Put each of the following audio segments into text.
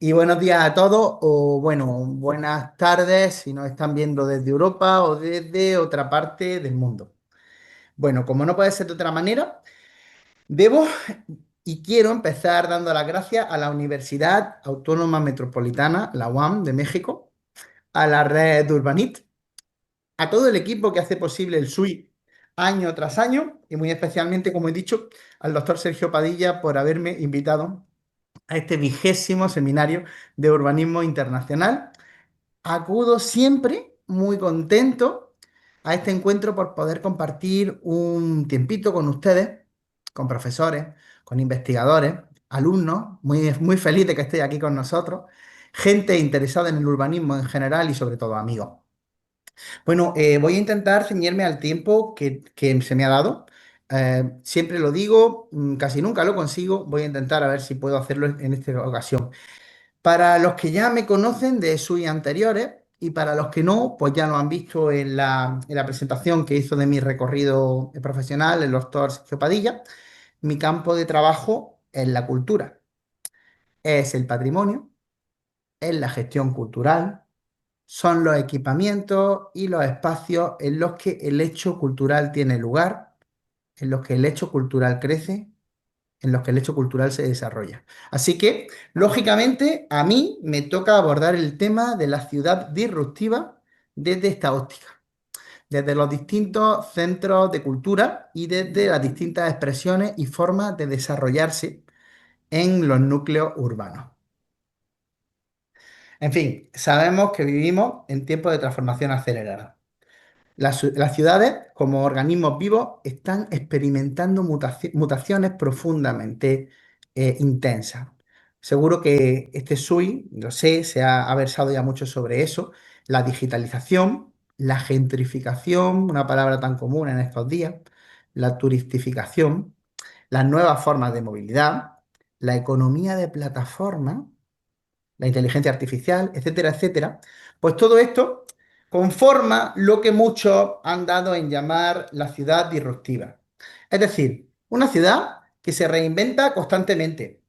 Y buenos días a todos, o bueno, buenas tardes si nos están viendo desde Europa o desde otra parte del mundo. Bueno, como no puede ser de otra manera, debo y quiero empezar dando las gracias a la Universidad Autónoma Metropolitana, la UAM de México, a la red de Urbanit, a todo el equipo que hace posible el SUI año tras año y muy especialmente, como he dicho, al doctor Sergio Padilla por haberme invitado a este 20º seminario de urbanismo internacional. Acudo siempre muy contento a este encuentro por poder compartir un tiempito con ustedes, con profesores, con investigadores, alumnos, muy feliz de que estéis aquí con nosotros, gente interesada en el urbanismo en general y sobre todo amigos. Bueno, voy a intentar ceñirme al tiempo que se me ha dado. Siempre lo digo, casi nunca lo consigo, voy a intentar a ver si puedo hacerlo en esta ocasión. Para los que ya me conocen de sus anteriores y para los que no, pues ya lo han visto en la presentación que hizo de mi recorrido profesional el doctor Sergio Padilla, mi campo de trabajo es la cultura, es el patrimonio, es la gestión cultural, son los equipamientos y los espacios en los que el hecho cultural tiene lugar, en los que el hecho cultural crece, en los que el hecho cultural se desarrolla. Así que, lógicamente, a mí me toca abordar el tema de la ciudad disruptiva desde esta óptica, desde los distintos centros de cultura y desde las distintas expresiones y formas de desarrollarse en los núcleos urbanos. En fin, sabemos que vivimos en tiempos de transformación acelerada. Las ciudades, como organismos vivos, están experimentando mutaciones profundamente intensas. Seguro que este SUI, lo sé, ha versado ya mucho sobre eso. La digitalización, la gentrificación, una palabra tan común en estos días, la turistificación, las nuevas formas de movilidad, la economía de plataforma, la inteligencia artificial, etcétera, etcétera, pues todo esto conforma lo que muchos han dado en llamar la ciudad disruptiva. Es decir, una ciudad que se reinventa constantemente,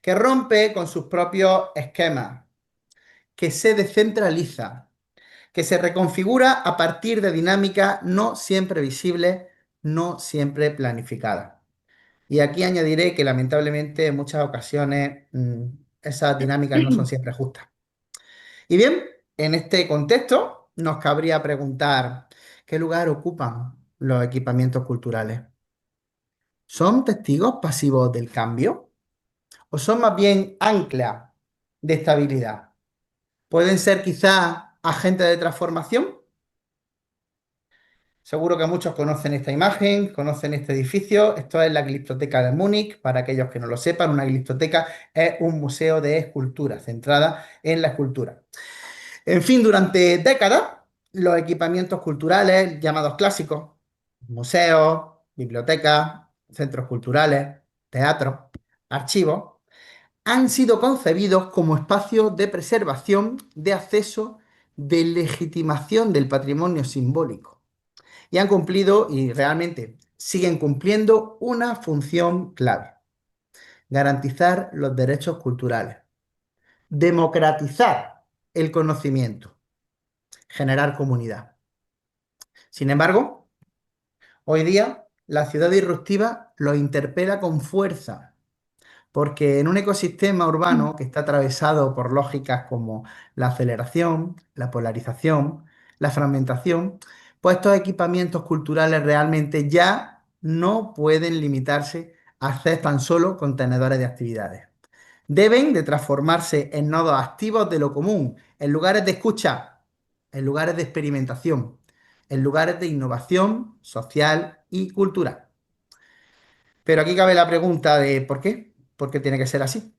que rompe con sus propios esquemas, que se descentraliza, que se reconfigura a partir de dinámicas no siempre visibles, no siempre planificadas. Y aquí añadiré que lamentablemente en muchas ocasiones esas dinámicas no son siempre justas. Y bien, en este contexto nos cabría preguntar, ¿qué lugar ocupan los equipamientos culturales? ¿Son testigos pasivos del cambio o son más bien anclas de estabilidad? ¿Pueden ser quizás agentes de transformación? Seguro que muchos conocen esta imagen, conocen este edificio. Esto es la Gliptoteca de Múnich. Para aquellos que no lo sepan, una gliptoteca es un museo de escultura centrada en la escultura. En fin, durante décadas, los equipamientos culturales llamados clásicos, museos, bibliotecas, centros culturales, teatros, archivos, han sido concebidos como espacios de preservación, de acceso, de legitimación del patrimonio simbólico. Y han cumplido, y realmente siguen cumpliendo, una función clave: garantizar los derechos culturales, democratizar el conocimiento, generar comunidad. Sin embargo, hoy día la ciudad disruptiva los interpela con fuerza, porque en un ecosistema urbano que está atravesado por lógicas como la aceleración, la polarización, la fragmentación, pues estos equipamientos culturales realmente ya no pueden limitarse a ser tan solo contenedores de actividades. Deben de transformarse en nodos activos de lo común, en lugares de escucha, en lugares de experimentación, en lugares de innovación social y cultural. Pero aquí cabe la pregunta de ¿por qué? ¿Por qué tiene que ser así?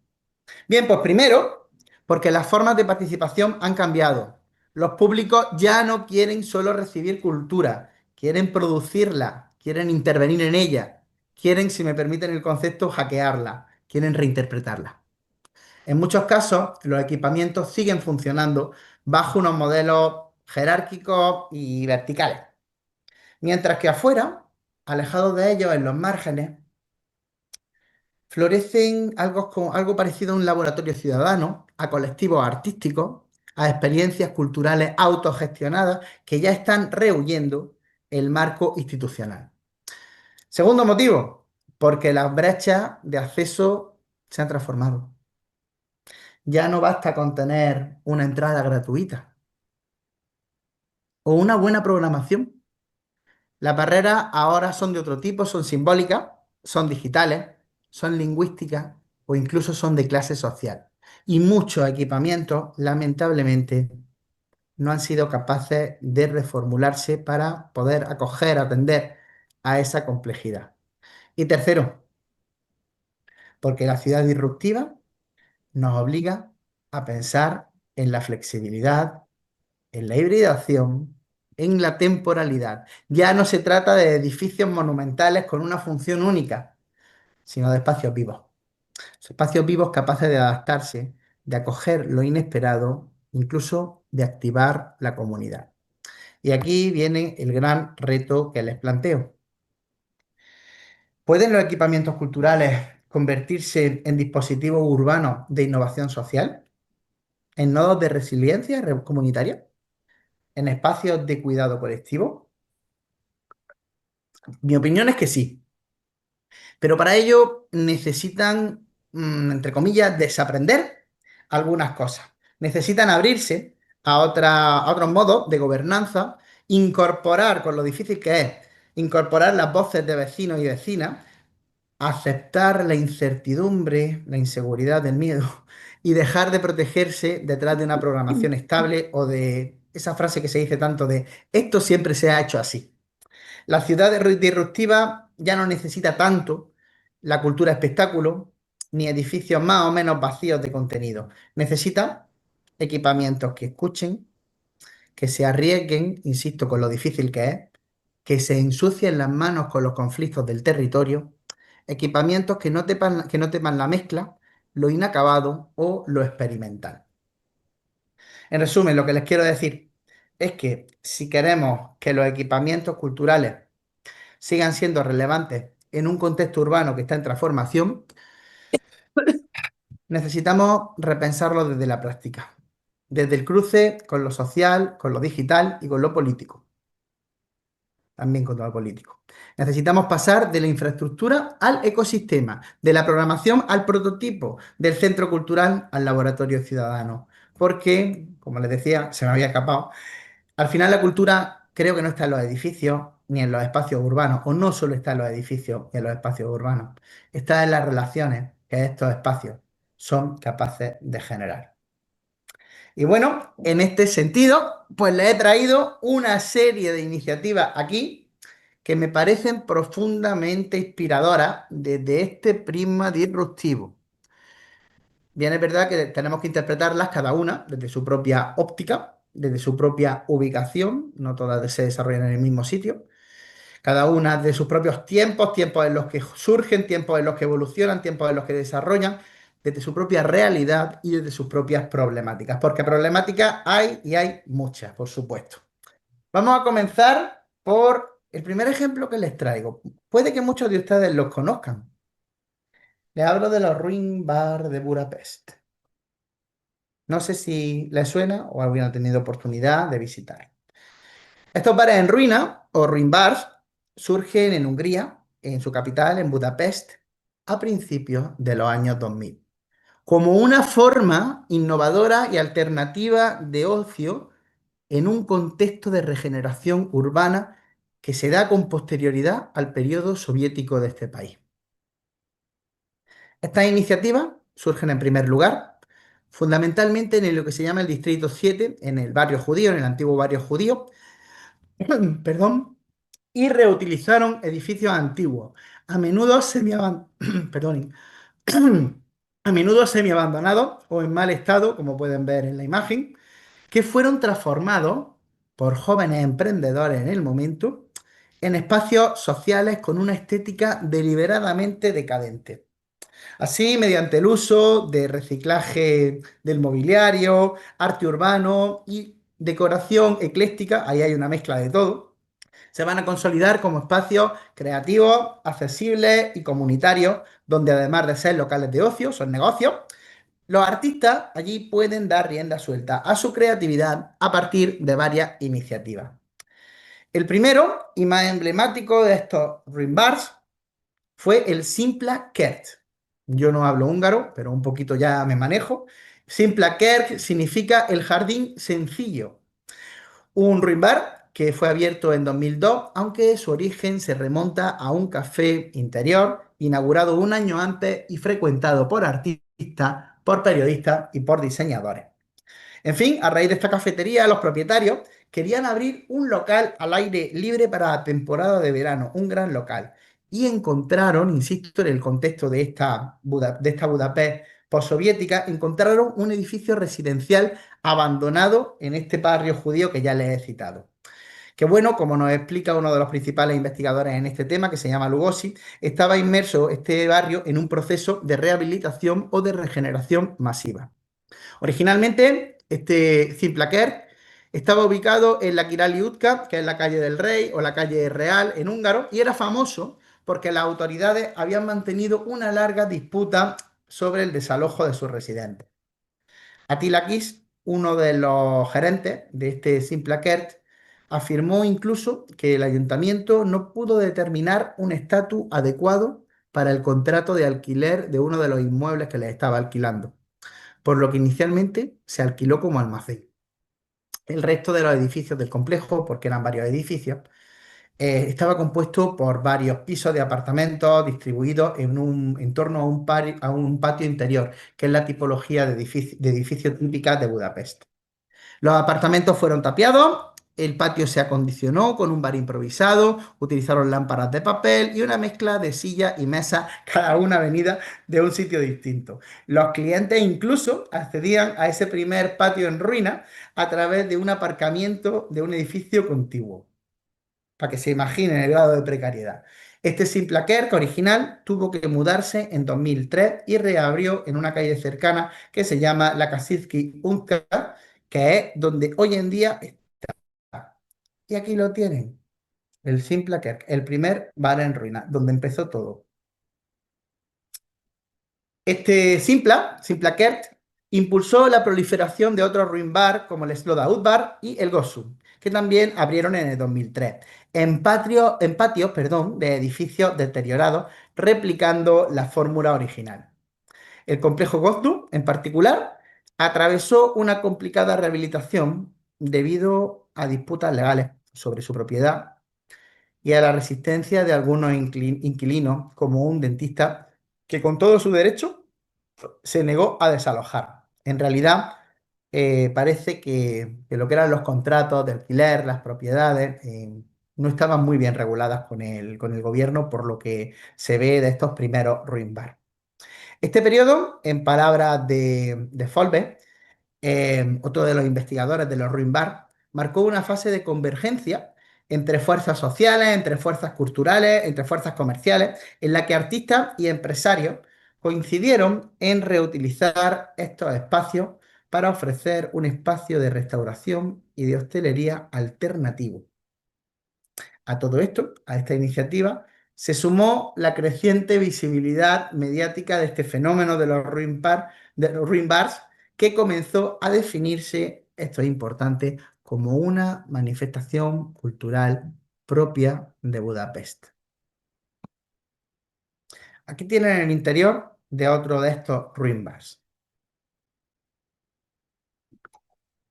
Bien, pues primero, porque las formas de participación han cambiado. Los públicos ya no quieren solo recibir cultura, quieren producirla, quieren intervenir en ella, quieren, si me permiten el concepto, hackearla, quieren reinterpretarla. En muchos casos, los equipamientos siguen funcionando bajo unos modelos jerárquicos y verticales, mientras que afuera, alejados de ellos, en los márgenes, florecen algo parecido a un laboratorio ciudadano, a colectivos artísticos, a experiencias culturales autogestionadas que ya están rehuyendo el marco institucional. Segundo motivo, porque las brechas de acceso se han transformado. Ya no basta con tener una entrada gratuita o una buena programación. Las barreras ahora son de otro tipo, son simbólicas, son digitales, son lingüísticas o incluso son de clase social. Y muchos equipamientos, lamentablemente, no han sido capaces de reformularse para poder acoger, atender a esa complejidad. Y tercero, porque la ciudad disruptiva nos obliga a pensar en la flexibilidad, en la hibridación, en la temporalidad. Ya no se trata de edificios monumentales con una función única, sino de espacios vivos. Espacios vivos capaces de adaptarse, de acoger lo inesperado, incluso de activar la comunidad. Y aquí viene el gran reto que les planteo. ¿Pueden los equipamientos culturales convertirse en dispositivos urbanos de innovación social? ¿En nodos de resiliencia comunitaria? ¿En espacios de cuidado colectivo? Mi opinión es que sí, pero para ello necesitan, entre comillas, desaprender algunas cosas. Necesitan abrirse a otros modos de gobernanza, incorporar, con lo difícil que es, incorporar las voces de vecinos y vecinas, aceptar la incertidumbre, la inseguridad, el miedo y dejar de protegerse detrás de una programación estable o de esa frase que se dice tanto de esto siempre se ha hecho así. La ciudad disruptiva ya no necesita tanto la cultura espectáculo ni edificios más o menos vacíos de contenido. Necesita equipamientos que escuchen, que se arriesguen, insisto, con lo difícil que se ensucien las manos con los conflictos del territorio, equipamientos que no teman la mezcla, lo inacabado o lo experimental. En resumen, lo que les quiero decir es que si queremos que los equipamientos culturales sigan siendo relevantes en un contexto urbano que está en transformación, necesitamos repensarlo desde la práctica, desde el cruce con lo social, con lo digital y con lo político, también con lo político. Necesitamos pasar de la infraestructura al ecosistema, de la programación al prototipo, del centro cultural al laboratorio ciudadano, porque, como les decía, se me había escapado. Al final la cultura creo que no está en los edificios ni en los espacios urbanos, o no solo está en los edificios y en los espacios urbanos, está en las relaciones que estos espacios son capaces de generar. Y bueno, en este sentido, pues les he traído una serie de iniciativas aquí que me parecen profundamente inspiradoras desde este prisma disruptivo. Bien, es verdad que tenemos que interpretarlas cada una desde su propia óptica, desde su propia ubicación, no todas se desarrollan en el mismo sitio, cada una de sus propios tiempos, tiempos en los que surgen, tiempos en los que evolucionan, tiempos en los que desarrollan, desde su propia realidad y desde sus propias problemáticas, porque problemáticas hay y hay muchas, por supuesto. Vamos a comenzar por el primer ejemplo que les traigo. Puede que muchos de ustedes los conozcan. Les hablo de los Ruin Bar de Budapest. No sé si les suena o habían tenido oportunidad de visitar. Estos bares en ruina, o ruin bars, surgen en Hungría, en su capital, en Budapest, a principios de los años 2000, como una forma innovadora y alternativa de ocio en un contexto de regeneración urbana que se da con posterioridad al periodo soviético de este país. Estas iniciativas surgen en primer lugar, fundamentalmente en lo que se llama el Distrito 7, en el barrio judío, en el antiguo barrio judío, perdón, y reutilizaron edificios antiguos, a menudo perdón, a menudo semiabandonados o en mal estado, como pueden ver en la imagen, que fueron transformados por jóvenes emprendedores en el momento en espacios sociales con una estética deliberadamente decadente. Así, mediante el uso de reciclaje del mobiliario, arte urbano y decoración ecléctica, ahí hay una mezcla de todo, Se van a consolidar como espacios creativos, accesibles y comunitarios, donde además de ser locales de ocio, son negocios. Los artistas allí pueden dar rienda suelta a su creatividad a partir de varias iniciativas. El primero y más emblemático de estos Ruin Bars fue el Simpla Kert. Yo no hablo húngaro, pero un poquito ya me manejo. Simpla Kert significa el jardín sencillo. Un ruin bar que fue abierto en 2002, aunque su origen se remonta a un café interior inaugurado un año antes y frecuentado por artistas, por periodistas y por diseñadores. En fin, a raíz de esta cafetería, los propietarios querían abrir un local al aire libre para la temporada de verano, un gran local. Y encontraron, insisto, en el contexto de esta Budapest postsoviética, encontraron un edificio residencial abandonado en este barrio judío que ya les he citado. Que bueno, como nos explica uno de los principales investigadores en este tema, que se llama Lugosi, estaba inmerso este barrio en un proceso de rehabilitación o de regeneración masiva. Originalmente, este Simplaquer estaba ubicado en la Kirali Utka, que es la calle del Rey o la calle Real en húngaro, y era famoso porque las autoridades habían mantenido una larga disputa sobre el desalojo de sus residentes. Atilakis, uno de los gerentes de este Simplakert, afirmó incluso que el ayuntamiento no pudo determinar un estatus adecuado para el contrato de alquiler de uno de los inmuebles que les estaba alquilando, por lo que inicialmente se alquiló como almacén. El resto de los edificios del complejo, porque eran varios edificios, estaba compuesto por varios pisos de apartamentos distribuidos en torno a un patio interior, que es la tipología de edificio típica de Budapest. Los apartamentos fueron tapiados, el patio se acondicionó con un bar improvisado, utilizaron lámparas de papel y una mezcla de sillas y mesas, cada una venida de un sitio distinto. Los clientes incluso accedían a ese primer patio en ruina a través de un aparcamiento de un edificio contiguo, para que se imaginen el grado de precariedad. Este Simplaquerque original tuvo que mudarse en 2003 y reabrió en una calle cercana que se llama la Kasitsky Utka, que es donde hoy en día está. Y aquí lo tienen, el Simplaquerque, el primer bar en ruina, donde empezó todo. Este Simplakert, impulsó la proliferación de otros ruin bar como el Sloda Bar y el Gossum, que también abrieron en el 2003, en patios, perdón, de edificios deteriorados, replicando la fórmula original. El complejo Gossum, en particular, atravesó una complicada rehabilitación debido a disputas legales sobre su propiedad y a la resistencia de algunos inquilinos, como un dentista, que con todo su derecho se negó a desalojar. En realidad, parece que lo que eran los contratos de alquiler, las propiedades, no estaban muy bien reguladas con el gobierno, por lo que se ve de estos primeros ruin bar. Este periodo, en palabras de Folbe, otro de los investigadores de los Ruin Bar, marcó una fase de convergencia entre fuerzas sociales, entre fuerzas culturales, entre fuerzas comerciales, en la que artistas y empresarios coincidieron en reutilizar estos espacios para ofrecer un espacio de restauración y de hostelería alternativo. A todo esto, a esta iniciativa, se sumó la creciente visibilidad mediática de este fenómeno de los ruin bars, que comenzó a definirse, esto es importante, como una manifestación cultural propia de Budapest. Aquí tienen el interior de otro de estos ruin bars.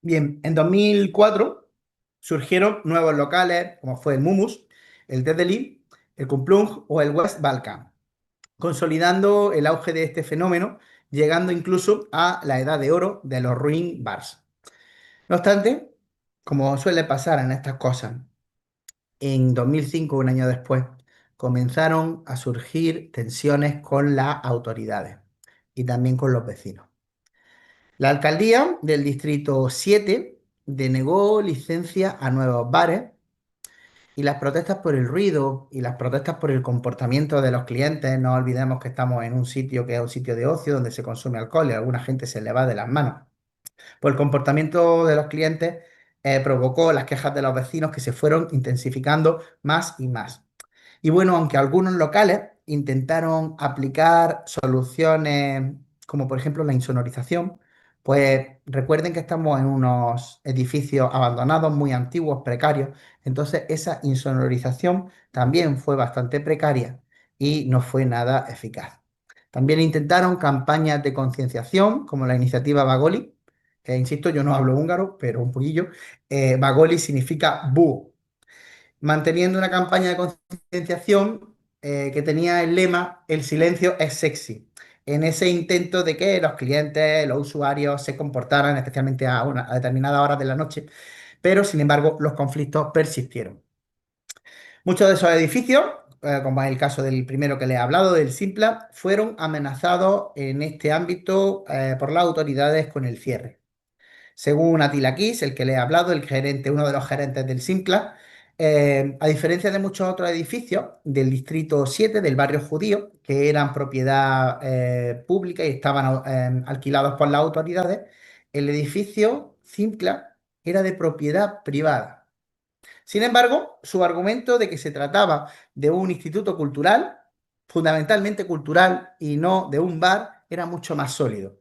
Bien, en 2004 surgieron nuevos locales, como fue el Mumus, el Dedeli, el Kumplung o el West Balkan, consolidando el auge de este fenómeno, llegando incluso a la edad de oro de los ruin bars. No obstante, como suele pasar en estas cosas, en 2005, un año después, comenzaron a surgir tensiones con las autoridades y también con los vecinos. La alcaldía del Distrito 7 denegó licencia a nuevos bares y las protestas por el ruido y las protestas por el comportamiento de los clientes. No olvidemos que estamos en un sitio que es un sitio de ocio donde se consume alcohol y a alguna gente se le va de las manos. Por el comportamiento de los clientes, provocó las quejas de los vecinos que se fueron intensificando más y más. Y bueno, aunque algunos locales intentaron aplicar soluciones como por ejemplo la insonorización, pues recuerden que estamos en unos edificios abandonados, muy antiguos, precarios. Entonces esa insonorización también fue bastante precaria y no fue nada eficaz. También intentaron campañas de concienciación, como la iniciativa Bagoli, que insisto, yo no hablo húngaro, pero un poquillo. Bagoli significa búho, manteniendo una campaña de concienciación que tenía el lema "El silencio es sexy", en ese intento de que los clientes, los usuarios se comportaran, especialmente a determinadas horas de la noche, pero sin embargo los conflictos persistieron. Muchos de esos edificios, como es el caso del primero que les he hablado, del Simpla, fueron amenazados en este ámbito por las autoridades con el cierre. Según Attila Kiss, el que le he hablado, el gerente, uno de los gerentes del Simpla, a diferencia de muchos otros edificios del distrito 7 del barrio judío, que eran propiedad pública y estaban alquilados por las autoridades, el edificio Simpla era de propiedad privada. Sin embargo, su argumento de que se trataba de un instituto cultural, fundamentalmente cultural, y no de un bar, era mucho más sólido,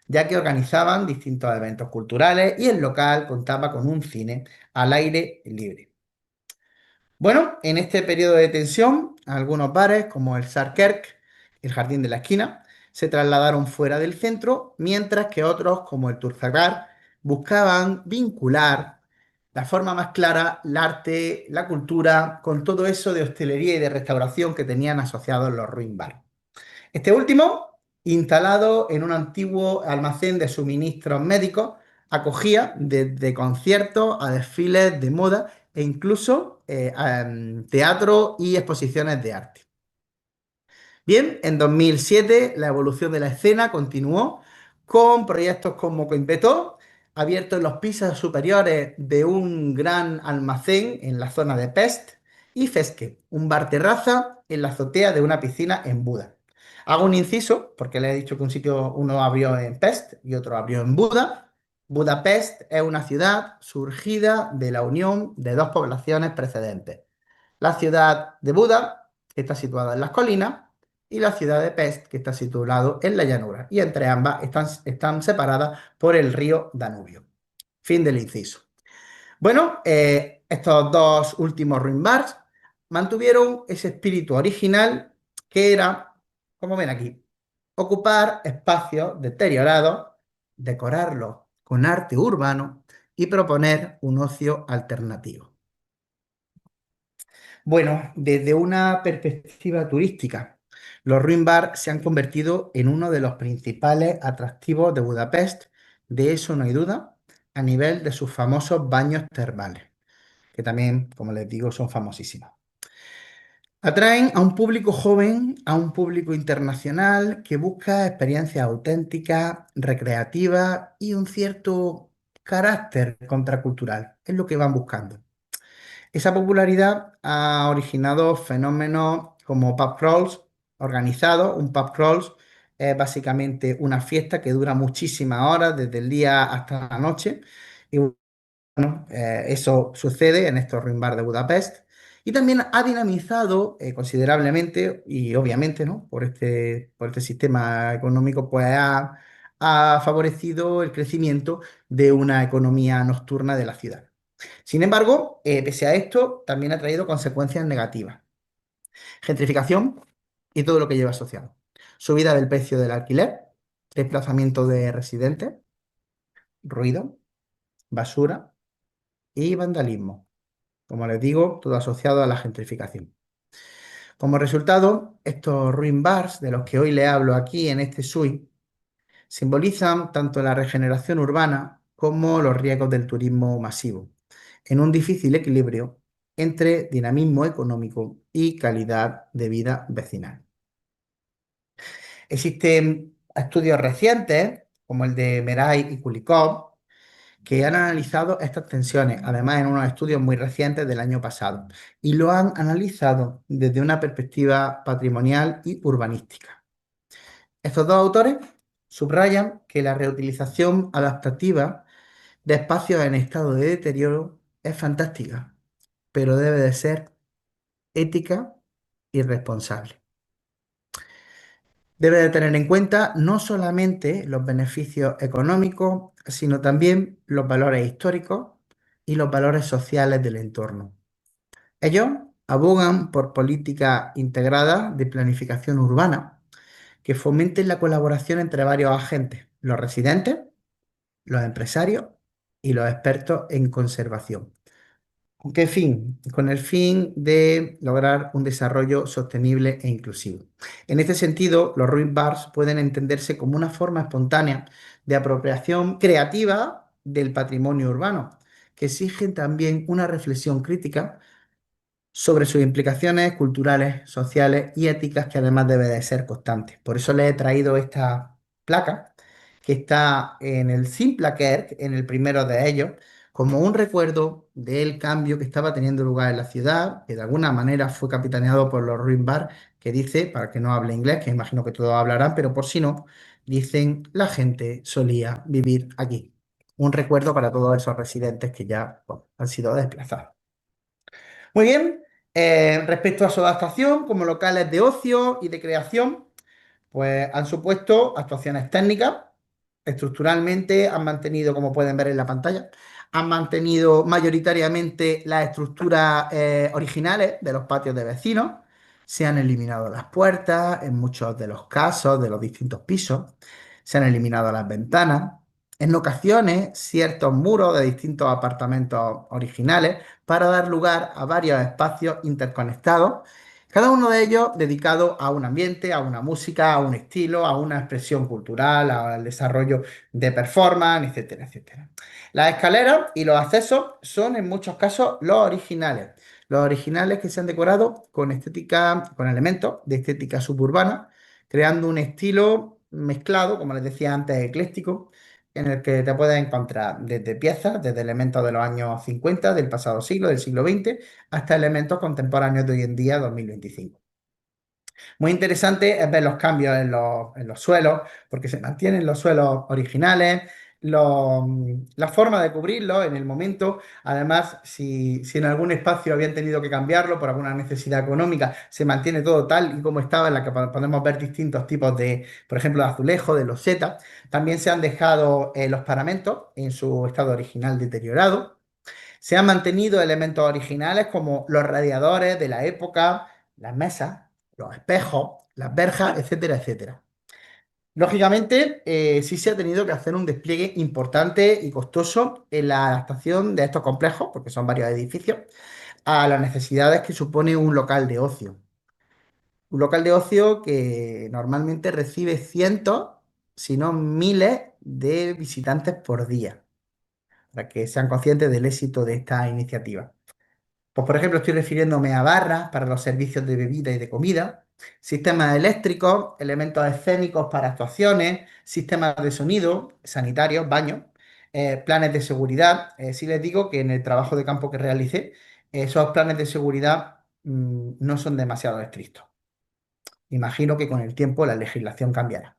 ya que organizaban distintos eventos culturales y el local contaba con un cine al aire libre. Bueno, en este periodo de tensión, algunos bares, como el Sarkerk, el Jardín de la Esquina, se trasladaron fuera del centro, mientras que otros, como el Turzagar, buscaban vincular de forma más clara el arte, la cultura, con todo eso de hostelería y de restauración que tenían asociados los ruin bar. Este último, instalado en un antiguo almacén de suministros médicos, acogía desde conciertos a desfiles de moda e incluso teatro y exposiciones de arte. Bien, en 2007 la evolución de la escena continuó con proyectos como Coimpeto, abierto en los pisos superiores de un gran almacén en la zona de Pest, y Feske, un bar terraza en la azotea de una piscina en Buda. Hago un inciso porque le he dicho que un sitio uno abrió en Pest y otro abrió en Buda. Budapest es una ciudad surgida de la unión de dos poblaciones precedentes: la ciudad de Buda, que está situada en las colinas, y la ciudad de Pest, que está situada en la llanura. Y entre ambas están separadas por el río Danubio. Fin del inciso. Bueno, estos dos últimos ruin bars mantuvieron ese espíritu original que era, como ven aquí, ocupar espacios deteriorados, decorarlos con arte urbano y proponer un ocio alternativo. Bueno, desde una perspectiva turística, los ruin bar se han convertido en uno de los principales atractivos de Budapest, de eso no hay duda, a nivel de sus famosos baños termales, que también, como les digo, son famosísimos. Atraen a un público joven, a un público internacional que busca experiencias auténticas, recreativas y un cierto carácter contracultural. Es lo que van buscando. Esa popularidad ha originado fenómenos como pub crawls organizados. Un pub crawls es básicamente una fiesta que dura muchísimas horas, desde el día hasta la noche. Y eso sucede en estos ruin bar de Budapest. Y también ha dinamizado considerablemente, y obviamente, ¿no? Por este sistema económico, pues ha favorecido el crecimiento de una economía nocturna de la ciudad. Sin embargo, pese a esto, también ha traído consecuencias negativas: gentrificación y todo lo que lleva asociado. Subida del precio del alquiler, desplazamiento de residentes, ruido, basura y vandalismo. Como les digo, todo asociado a la gentrificación. Como resultado, estos ruin bars de los que hoy le hablo aquí en este SUI simbolizan tanto la regeneración urbana como los riesgos del turismo masivo, en un difícil equilibrio entre dinamismo económico y calidad de vida vecinal. Existen estudios recientes, como el de Meray y Kulikov, que han analizado estas tensiones, además en unos estudios muy recientes del año pasado, y lo han analizado desde una perspectiva patrimonial y urbanística. Estos dos autores subrayan que la reutilización adaptativa de espacios en estado de deterioro es fantástica, pero debe de ser ética y responsable. Debe de tener en cuenta no solamente los beneficios económicos, sino también los valores históricos y los valores sociales del entorno. Ellos abogan por políticas integradas de planificación urbana que fomenten la colaboración entre varios agentes, los residentes, los empresarios y los expertos en conservación. ¿Con qué fin? Con el fin de lograr un desarrollo sostenible e inclusivo. En este sentido, los ruin bars pueden entenderse como una forma espontánea de apropiación creativa del patrimonio urbano, que exigen también una reflexión crítica sobre sus implicaciones culturales, sociales y éticas, que además debe de ser constante. Por eso le he traído esta placa que está en el Simplakerk, en el primero de ellos, como un recuerdo del cambio que estaba teniendo lugar en la ciudad, que de alguna manera fue capitaneado por los Ruin Bar, que dice, para que no hable inglés, que imagino que todos hablarán, pero por si no, dicen, la gente solía vivir aquí. Un recuerdo para todos esos residentes que ya bueno, han sido desplazados. Muy bien, respecto a su adaptación como locales de ocio y de creación, pues han supuesto actuaciones técnicas, estructuralmente han mantenido, como pueden ver en la pantalla, han mantenido mayoritariamente las estructuras originales de los patios de vecinos, se han eliminado las puertas en muchos de los casos de los distintos pisos, se han eliminado las ventanas, en ocasiones ciertos muros de distintos apartamentos originales para dar lugar a varios espacios interconectados, cada uno de ellos dedicado a un ambiente, a una música, a un estilo, a una expresión cultural, al desarrollo de performance, etcétera, etcétera. Las escaleras y los accesos son en muchos casos los originales que se han decorado con estética, con elementos de estética suburbana, creando un estilo mezclado, como les decía antes, ecléctico, en el que te puedes encontrar desde piezas, desde elementos de los años 50, del pasado siglo, del siglo XX, hasta elementos contemporáneos de hoy en día, 2025. Muy interesante es ver los cambios en los suelos, porque se mantienen los suelos originales, la forma de cubrirlos en el momento. Además, si en algún espacio habían tenido que cambiarlo por alguna necesidad económica, se mantiene todo tal y como estaba, en la que podemos ver distintos tipos de, por ejemplo, de azulejo, de loseta. También se han dejado los paramentos en su estado original deteriorado. Se han mantenido elementos originales como los radiadores de la época, las mesas, los espejos, las verjas, etcétera, etcétera. Lógicamente, sí se ha tenido que hacer un despliegue importante y costoso en la adaptación de estos complejos, porque son varios edificios, a las necesidades que supone un local de ocio. Un local de ocio que normalmente recibe cientos, si no miles, de visitantes por día, para que sean conscientes del éxito de esta iniciativa. Pues, por ejemplo, estoy refiriéndome a barras para los servicios de bebida y de comida, sistemas eléctricos, elementos escénicos para actuaciones, sistemas de sonido, sanitarios, baños, planes de seguridad. Sí les digo que en el trabajo de campo que realicé, esos planes de seguridad no son demasiado estrictos. Imagino que con el tiempo la legislación cambiará.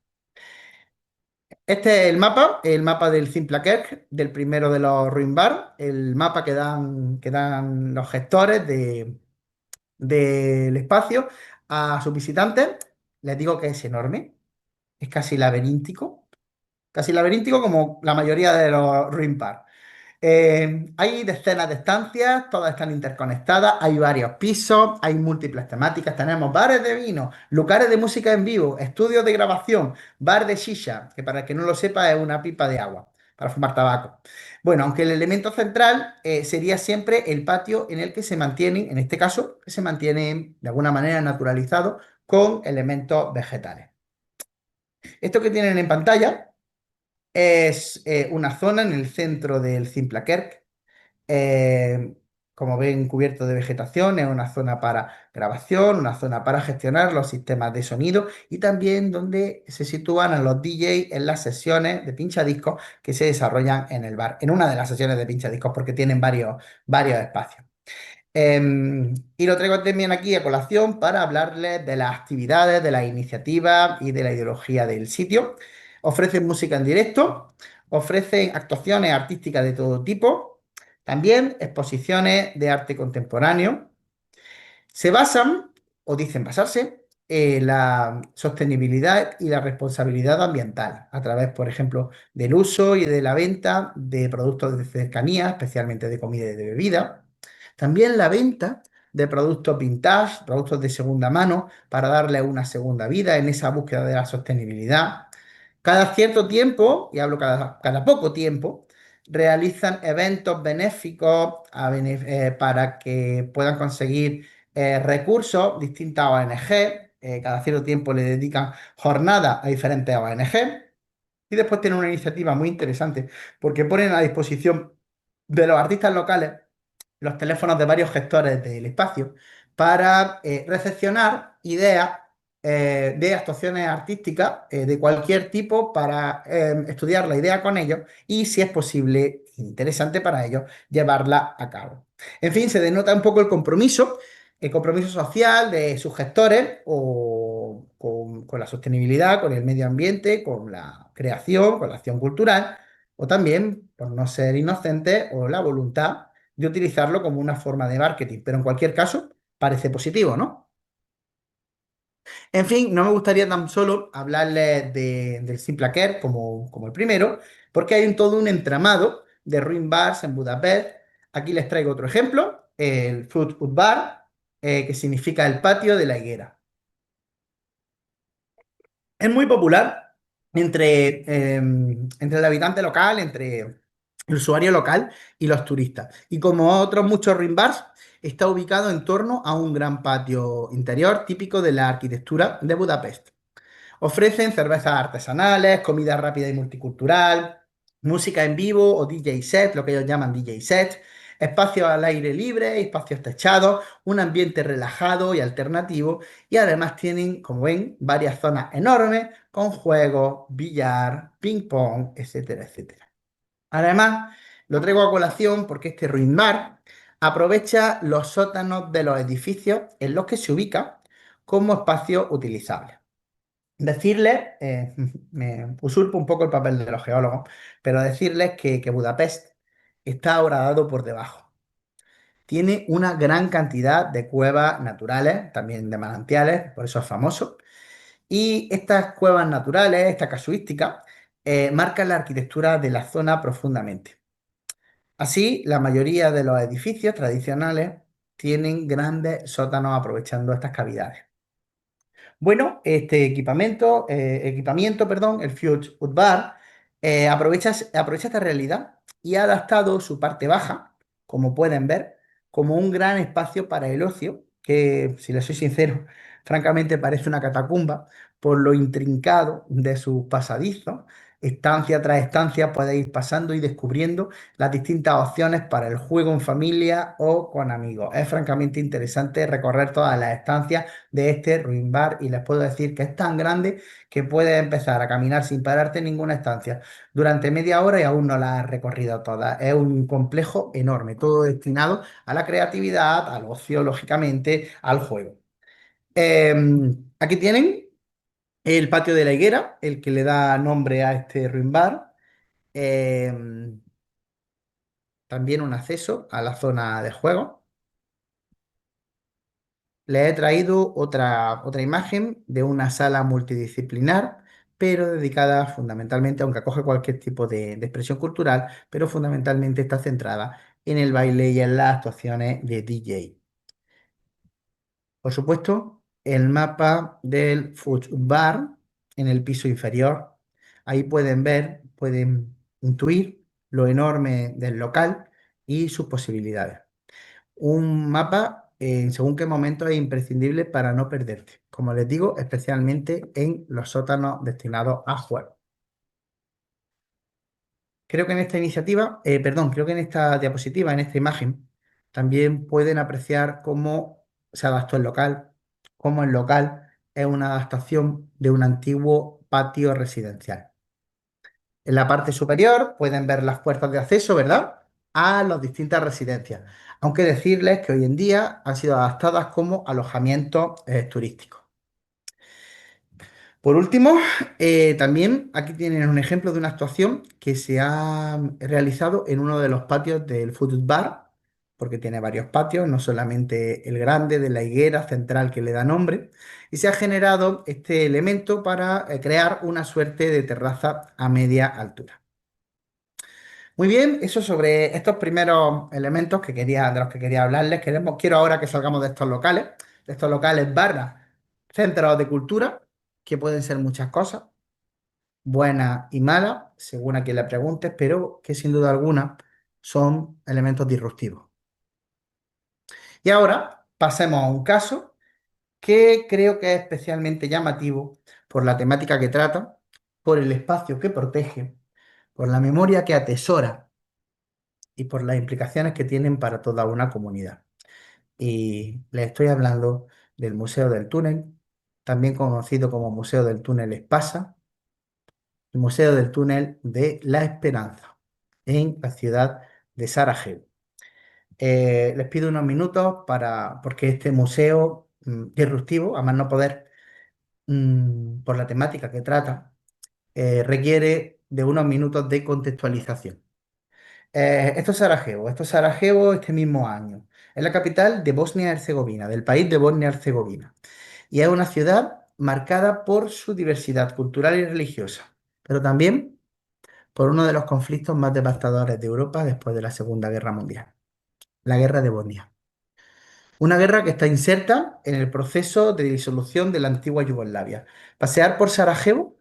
Este es el mapa del Simplakerk, del primero de los Ruin Bar, el mapa que dan los gestores del espacio a sus visitantes. Les digo que es enorme, es casi laberíntico como la mayoría de los Ruin Park. Hay decenas de estancias, todas están interconectadas, hay varios pisos, hay múltiples temáticas, tenemos bares de vino, lugares de música en vivo, estudios de grabación, bar de shisha, que para el que no lo sepa es una pipa de agua para fumar tabaco. Bueno, aunque el elemento central sería siempre el patio en el que se mantienen, en este caso, que se mantienen de alguna manera naturalizados con elementos vegetales. Esto que tienen en pantalla es una zona en el centro del Simplakerk, eh, como ven, cubierto de vegetación, es una zona para grabación, una zona para gestionar los sistemas de sonido y también donde se sitúan a los DJ en las sesiones de pinchadiscos que se desarrollan en el bar, en una de las sesiones de pinchadiscos, porque tienen varios espacios. Y lo traigo también aquí a colación para hablarles de las actividades, de las iniciativas y de la ideología del sitio. Ofrecen música en directo, Ofrecen actuaciones artísticas de todo tipo, también exposiciones de arte contemporáneo. Se basan, o dicen basarse, en la sostenibilidad y la responsabilidad ambiental a través, por ejemplo, del uso y de la venta de productos de cercanía, especialmente de comida y de bebida. También la venta de productos vintage, productos de segunda mano, para darle una segunda vida en esa búsqueda de la sostenibilidad. Cada cierto tiempo, y hablo cada poco tiempo, realizan eventos benéficos para que puedan conseguir recursos, distintas ONG, cada cierto tiempo le dedican jornadas a diferentes ONG y después tienen una iniciativa muy interesante porque ponen a disposición de los artistas locales los teléfonos de varios gestores del espacio para recepcionar ideas de actuaciones artísticas de cualquier tipo para estudiar la idea con ellos y, si es posible, interesante para ellos, llevarla a cabo. En fin, se denota un poco el compromiso social de sus gestores o con la sostenibilidad, con el medio ambiente, con la creación, con la acción cultural, o también, por no ser inocentes, o la voluntad de utilizarlo como una forma de marketing. Pero en cualquier caso, parece positivo, ¿no? En fin, no me gustaría tan solo hablarles del Simplacare como el primero, porque hay todo un entramado de ruin bars en Budapest. Aquí les traigo otro ejemplo, el Fruit Bar, que significa el patio de la higuera. Es muy popular entre el habitante local, entre el usuario local y los turistas. Y como otros muchos ruin bars, está ubicado en torno a un gran patio interior típico de la arquitectura de Budapest. Ofrecen cervezas artesanales, comida rápida y multicultural, música en vivo o DJ set, lo que ellos llaman DJ set, espacios al aire libre, espacios techados, un ambiente relajado y alternativo, y además tienen, como ven, varias zonas enormes con juegos, billar, ping pong, etcétera, etcétera. Además, lo traigo a colación porque este Ruin Bar aprovecha los sótanos de los edificios en los que se ubica como espacios utilizables. Decirles, me usurpo un poco el papel de los geólogos, pero decirles que Budapest está horadado por debajo. Tiene una gran cantidad de cuevas naturales, también de manantiales, por eso es famoso. Y estas cuevas naturales, esta casuística, marcan la arquitectura de la zona profundamente. Así, la mayoría de los edificios tradicionales tienen grandes sótanos aprovechando estas cavidades. Bueno, este equipamiento, perdón, el Fuge Bar, aprovecha esta realidad y ha adaptado su parte baja, como pueden ver, como un gran espacio para el ocio, que, si les soy sincero, francamente parece una catacumba por lo intrincado de sus pasadizos. Estancia tras estancia puede ir pasando y descubriendo las distintas opciones para el juego en familia o con amigos. Es francamente interesante recorrer todas las estancias de este Ruin Bar y les puedo decir que es tan grande que puedes empezar a caminar sin pararte en ninguna estancia durante media hora y aún no la has recorrido toda. Es un complejo enorme, todo destinado a la creatividad, al ocio, lógicamente, al juego. Eh, Aquí tienen el patio de la higuera, el que le da nombre a este Ruin Bar. Eh, También un acceso a la zona de juego. Les he traído otra imagen de una sala multidisciplinar, pero dedicada fundamentalmente, aunque acoge cualquier tipo de expresión cultural, pero fundamentalmente está centrada en el baile y en las actuaciones de DJ. Por supuesto, el mapa del Food Bar en el piso inferior. Ahí pueden ver, pueden intuir lo enorme del local y sus posibilidades. Un mapa, en según qué momento, es imprescindible para no perderte. Como les digo, especialmente en los sótanos destinados a juegos. Creo que en esta iniciativa, perdón, creo que en esta diapositiva, en esta imagen, también pueden apreciar cómo se adaptó el local, cómo el local es una adaptación de un antiguo patio residencial. En la parte superior pueden ver las puertas de acceso, ¿verdad? A las distintas residencias. Aunque decirles que hoy en día han sido adaptadas como alojamientos turísticos. Por último, también aquí tienen un ejemplo de una actuación que se ha realizado en uno de los patios del Food Bar, porque tiene varios patios, no solamente el grande de la higuera central que le da nombre, y se ha generado este elemento para crear una suerte de terraza a media altura. Muy bien, eso sobre estos primeros elementos de los que quería hablarles. Quiero ahora que salgamos de estos locales barra centros de cultura, que pueden ser muchas cosas, buenas y malas, según a quien le preguntes, pero que sin duda alguna son elementos disruptivos. Y ahora pasemos a un caso que creo que es especialmente llamativo por la temática que trata, por el espacio que protege, por la memoria que atesora y por las implicaciones que tienen para toda una comunidad. Y les estoy hablando del Museo del Túnel, también conocido como Museo del Túnel Espasa, el Museo del Túnel de la Esperanza, en la ciudad de Sarajevo. Les pido unos minutos porque este museo disruptivo, a más no poder, por la temática que trata, requiere de unos minutos de contextualización. Esto es Sarajevo este mismo año. Es la capital de Bosnia-Herzegovina, del país de Bosnia-Herzegovina. Y es una ciudad marcada por su diversidad cultural y religiosa, pero también por uno de los conflictos más devastadores de Europa después de la Segunda Guerra Mundial, la Guerra de Bosnia. Una guerra que está inserta en el proceso de disolución de la antigua Yugoslavia. Pasear por Sarajevo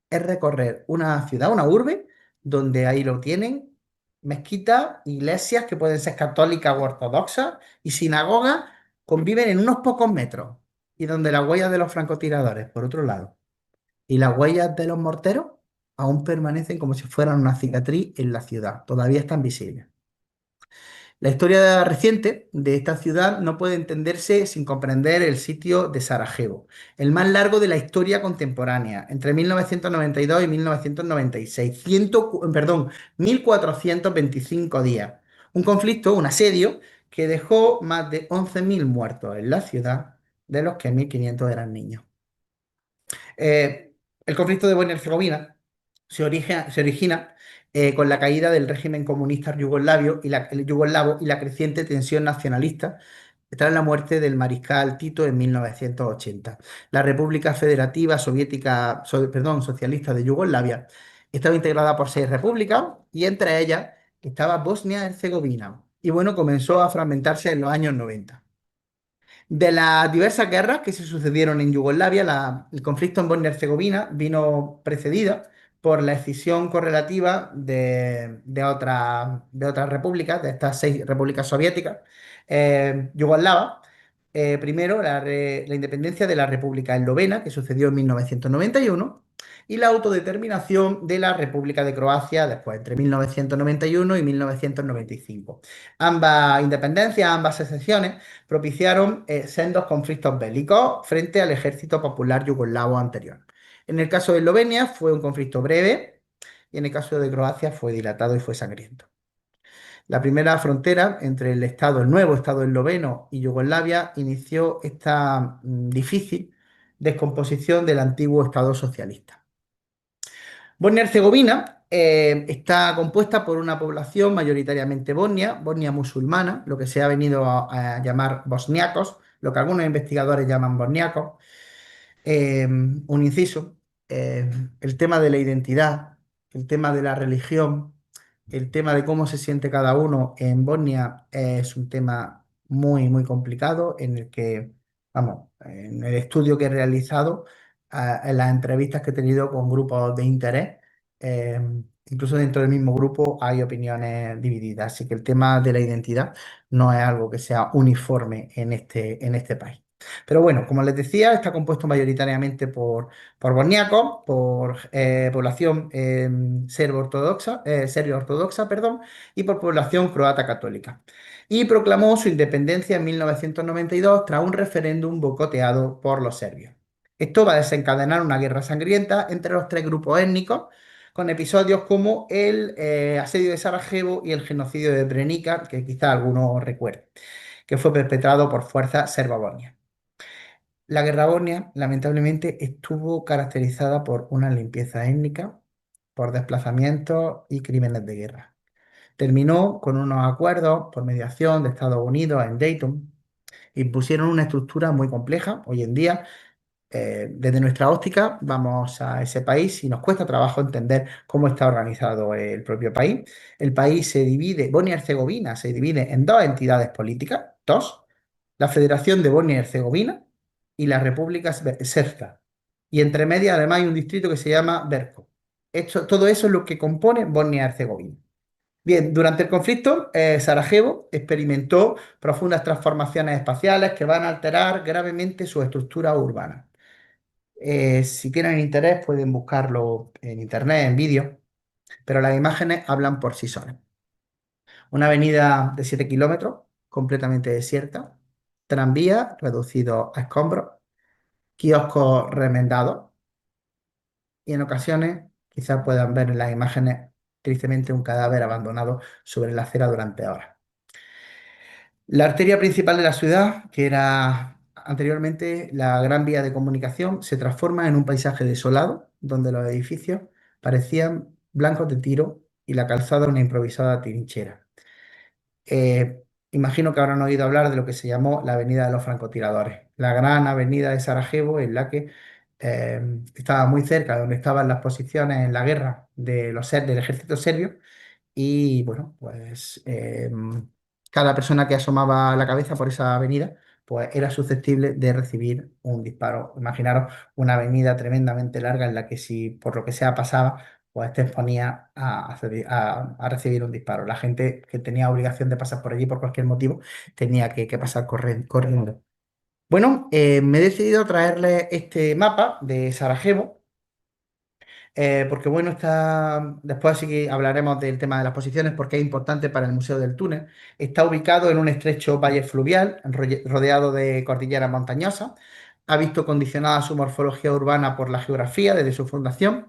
es recorrer una ciudad, una urbe, donde ahí lo tienen mezquitas, iglesias que pueden ser católicas o ortodoxas y sinagogas conviven en unos pocos metros y donde las huellas de los francotiradores, por otro lado, y las huellas de los morteros aún permanecen como si fueran una cicatriz en la ciudad, todavía están visibles. La historia reciente de esta ciudad no puede entenderse sin comprender el sitio de Sarajevo, el más largo de la historia contemporánea, entre 1992 y 1996, 1425 días. Un conflicto, un asedio, que dejó más de 11.000 muertos en la ciudad, de los que 1.500 eran niños. El conflicto de Bosnia-Herzegovina se origina con la caída del régimen comunista el yugoslavo y la creciente tensión nacionalista tras la muerte del mariscal Tito en 1980. La República Federativa Socialista de Yugoslavia estaba integrada por 6 repúblicas y entre ellas estaba Bosnia-Herzegovina. Y bueno, comenzó a fragmentarse en los años 90. De las diversas guerras que se sucedieron en Yugoslavia, el conflicto en Bosnia-Herzegovina vino precedida por la escisión correlativa de otras repúblicas, de estas 6 repúblicas soviéticas yugoslavas. Primero, la independencia de la República Eslovena, que sucedió en 1991, y la autodeterminación de la República de Croacia después, entre 1991 y 1995. Ambas independencias, ambas secesiones propiciaron sendos conflictos bélicos frente al ejército popular yugoslavo anterior. En el caso de Eslovenia fue un conflicto breve y en el caso de Croacia fue dilatado y fue sangriento. La primera frontera entre el nuevo Estado esloveno y Yugoslavia inició esta difícil descomposición del antiguo Estado socialista. Bosnia-Herzegovina está compuesta por una población mayoritariamente bosnia musulmana, lo que se ha venido a llamar bosniacos, lo que algunos investigadores llaman bosniacos. Un inciso, el tema de la identidad, el tema de la religión, el tema de cómo se siente cada uno en Bosnia es un tema muy, muy complicado en el que, vamos, en el estudio que he realizado, en las entrevistas que he tenido con grupos de interés, eh, incluso dentro del mismo grupo hay opiniones divididas, así que el tema de la identidad no es algo que sea uniforme en este país. Pero bueno, como les decía, está compuesto mayoritariamente por bosniacos, por población serbio-ortodoxa, perdón, y por población croata católica. Y proclamó su independencia en 1992 tras un referéndum boicoteado por los serbios. Esto va a desencadenar una guerra sangrienta entre los 3 grupos étnicos, con episodios como el asedio de Sarajevo y el genocidio de Srebrenica, que quizá algunos recuerden, que fue perpetrado por fuerzas serbo-bosnias. La guerra bosnia, lamentablemente, estuvo caracterizada por una limpieza étnica, por desplazamientos y crímenes de guerra. Terminó con unos acuerdos por mediación de Estados Unidos en Dayton. Impusieron una estructura muy compleja. Hoy en día, desde nuestra óptica, vamos a ese país y nos cuesta trabajo entender cómo está organizado el propio país. El país se divide, Bosnia y Herzegovina se divide en dos entidades políticas, dos, la Federación de Bosnia y Herzegovina y la República Srpska. Y entre medias, además, hay un distrito que se llama Berko. Todo eso es lo que compone Bosnia y Herzegovina. Bien, durante el conflicto, Sarajevo experimentó profundas transformaciones espaciales que van a alterar gravemente su estructura urbana. Si tienen interés, pueden buscarlo en internet, en vídeo, pero las imágenes hablan por sí solas. Una avenida de 7 kilómetros, completamente desierta, tranvía reducido a escombros, kioscos remendados y en ocasiones quizás puedan ver en las imágenes tristemente un cadáver abandonado sobre la acera durante horas. La arteria principal de la ciudad, que era anteriormente la gran vía de comunicación, se transforma en un paisaje desolado, donde los edificios parecían blancos de tiro y la calzada una improvisada trinchera. Imagino que habrán oído hablar de lo que se llamó la Avenida de los Francotiradores, la gran avenida de Sarajevo, en la que estaba muy cerca de donde estaban las posiciones en la guerra del ejército serbio y bueno, pues cada persona que asomaba la cabeza por esa avenida, pues era susceptible de recibir un disparo. Imaginaros una avenida tremendamente larga en la que si por lo que sea pasaba, pues te exponía a recibir un disparo. La gente que tenía obligación de pasar por allí por cualquier motivo tenía que pasar corriendo. Bueno, me he decidido traerle este mapa de Sarajevo porque bueno, después sí que hablaremos del tema de las posiciones porque es importante para el Museo del Túnel. Está ubicado en un estrecho valle fluvial, rodeado de cordilleras montañosas. Ha visto condicionada su morfología urbana por la geografía desde su fundación.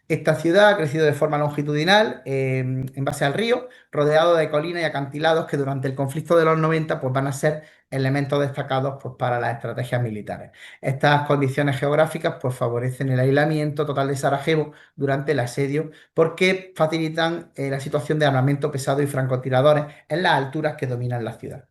Esta ciudad ha crecido de forma longitudinal en base al río, rodeado de colinas y acantilados que durante el conflicto de los 90 pues, van a ser elementos destacados pues, para las estrategias militares. Estas condiciones geográficas pues, favorecen el aislamiento total de Sarajevo durante el asedio porque facilitan la situación de armamento pesado y francotiradores en las alturas que dominan la ciudad.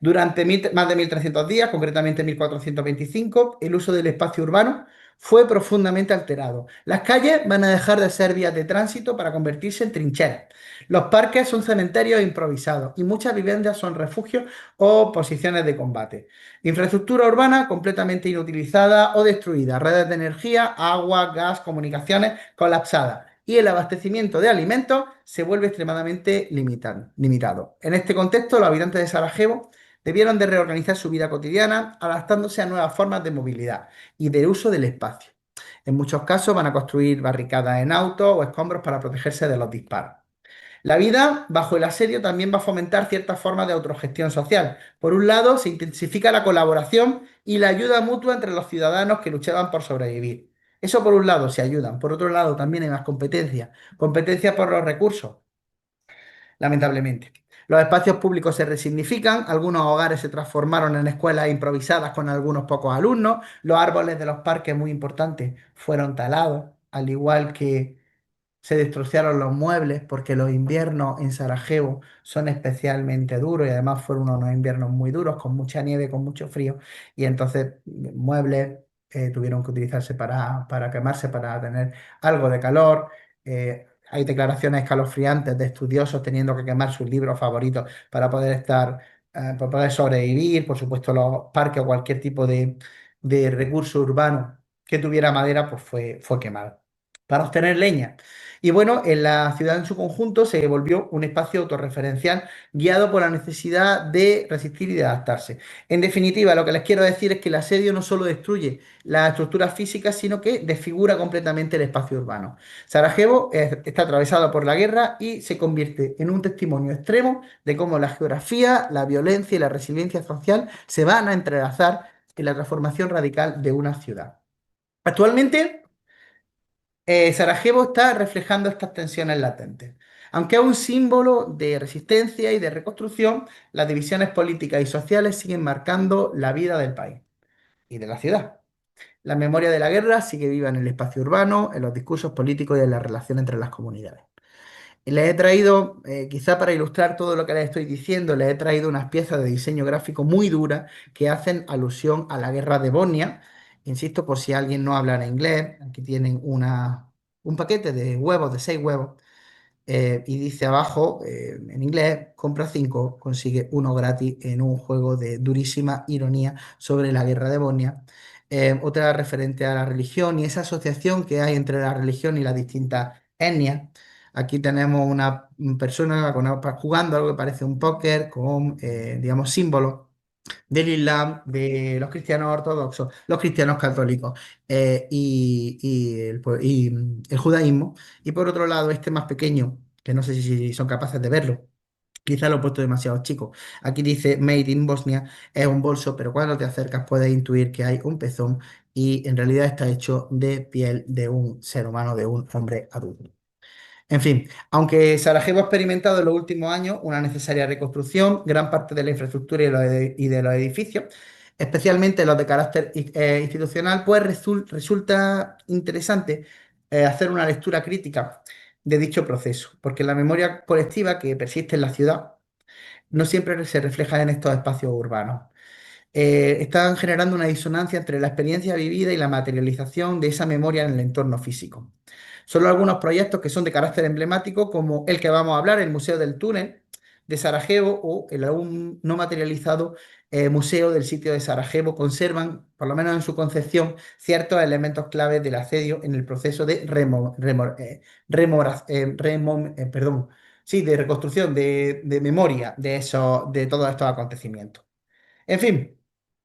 Durante más de 1300 días, concretamente 1425, el uso del espacio urbano fue profundamente alterado. Las calles van a dejar de ser vías de tránsito para convertirse en trincheras. Los parques son cementerios improvisados y muchas viviendas son refugios o posiciones de combate. Infraestructura urbana completamente inutilizada o destruida. Redes de energía, agua, gas, comunicaciones colapsadas. Y el abastecimiento de alimentos se vuelve extremadamente limitado. En este contexto, los habitantes de Sarajevo debieron de reorganizar su vida cotidiana, adaptándose a nuevas formas de movilidad y de uso del espacio. En muchos casos van a construir barricadas en autos o escombros para protegerse de los disparos. La vida bajo el asedio también va a fomentar ciertas formas de autogestión social. Por un lado, se intensifica la colaboración y la ayuda mutua entre los ciudadanos que luchaban por sobrevivir. Eso por un lado se ayudan. Por otro lado, también hay más competencia. Competencia por los recursos, lamentablemente. Los espacios públicos se resignifican, algunos hogares se transformaron en escuelas improvisadas con algunos pocos alumnos, los árboles de los parques, muy importantes, fueron talados, al igual que se destrozaron los muebles porque los inviernos en Sarajevo son especialmente duros y además fueron unos inviernos muy duros, con mucha nieve, con mucho frío, y entonces muebles tuvieron que utilizarse para quemarse, para tener algo de calor. Hay declaraciones escalofriantes de estudiosos teniendo que quemar sus libros favoritos para poder sobrevivir. Por supuesto, los parques o cualquier tipo de recurso urbano que tuviera madera, pues fue quemado para obtener leña. Y bueno, en la ciudad en su conjunto se volvió un espacio autorreferencial guiado por la necesidad de resistir y de adaptarse. En definitiva, lo que les quiero decir es que el asedio no solo destruye las estructuras físicas, sino que desfigura completamente el espacio urbano. Sarajevo está atravesado por la guerra y se convierte en un testimonio extremo de cómo la geografía, la violencia y la resiliencia social se van a entrelazar en la transformación radical de una ciudad. Actualmente, Sarajevo está reflejando estas tensiones latentes. Aunque es un símbolo de resistencia y de reconstrucción, las divisiones políticas y sociales siguen marcando la vida del país. y de la ciudad. La memoria de la guerra sigue viva en el espacio urbano, en los discursos políticos y en la relación entre las comunidades. Les he traído, quizá para ilustrar todo lo que les estoy diciendo, les he traído unas piezas de diseño gráfico muy duras que hacen alusión a la guerra de Bosnia. Insisto, por si alguien no habla en inglés, aquí tienen un paquete de huevos, de 6 huevos, y dice abajo, en inglés, compra 5, consigue uno gratis en un juego de durísima ironía sobre la guerra de Bosnia. Otra referente a la religión y esa asociación que hay entre la religión y las distintas etnias. Aquí tenemos una persona jugando algo que parece un póker con, digamos, símbolos del Islam, de los cristianos ortodoxos, los cristianos católicos, y el judaísmo. Y por otro lado, este más pequeño, que no sé si son capaces de verlo. Quizá lo he puesto demasiado chico. Aquí dice Made in Bosnia, es un bolso, pero cuando te acercas puedes intuir que hay un pezón y en realidad está hecho de piel de un ser humano, de un hombre adulto. En fin, aunque Sarajevo ha experimentado en los últimos años una necesaria reconstrucción, gran parte de la infraestructura y de los edificios, especialmente los de carácter institucional, pues resulta interesante hacer una lectura crítica de dicho proceso, porque la memoria colectiva que persiste en la ciudad no siempre se refleja en estos espacios urbanos. Están generando una disonancia entre la experiencia vivida y la materialización de esa memoria en el entorno físico. Solo algunos proyectos que son de carácter emblemático, como el que vamos a hablar, el Museo del Túnel de Sarajevo o el aún no materializado Museo del Sitio de Sarajevo, conservan, por lo menos en su concepción, ciertos elementos claves del asedio en el proceso de perdón, sí, de reconstrucción, de memoria de todos estos acontecimientos. En fin,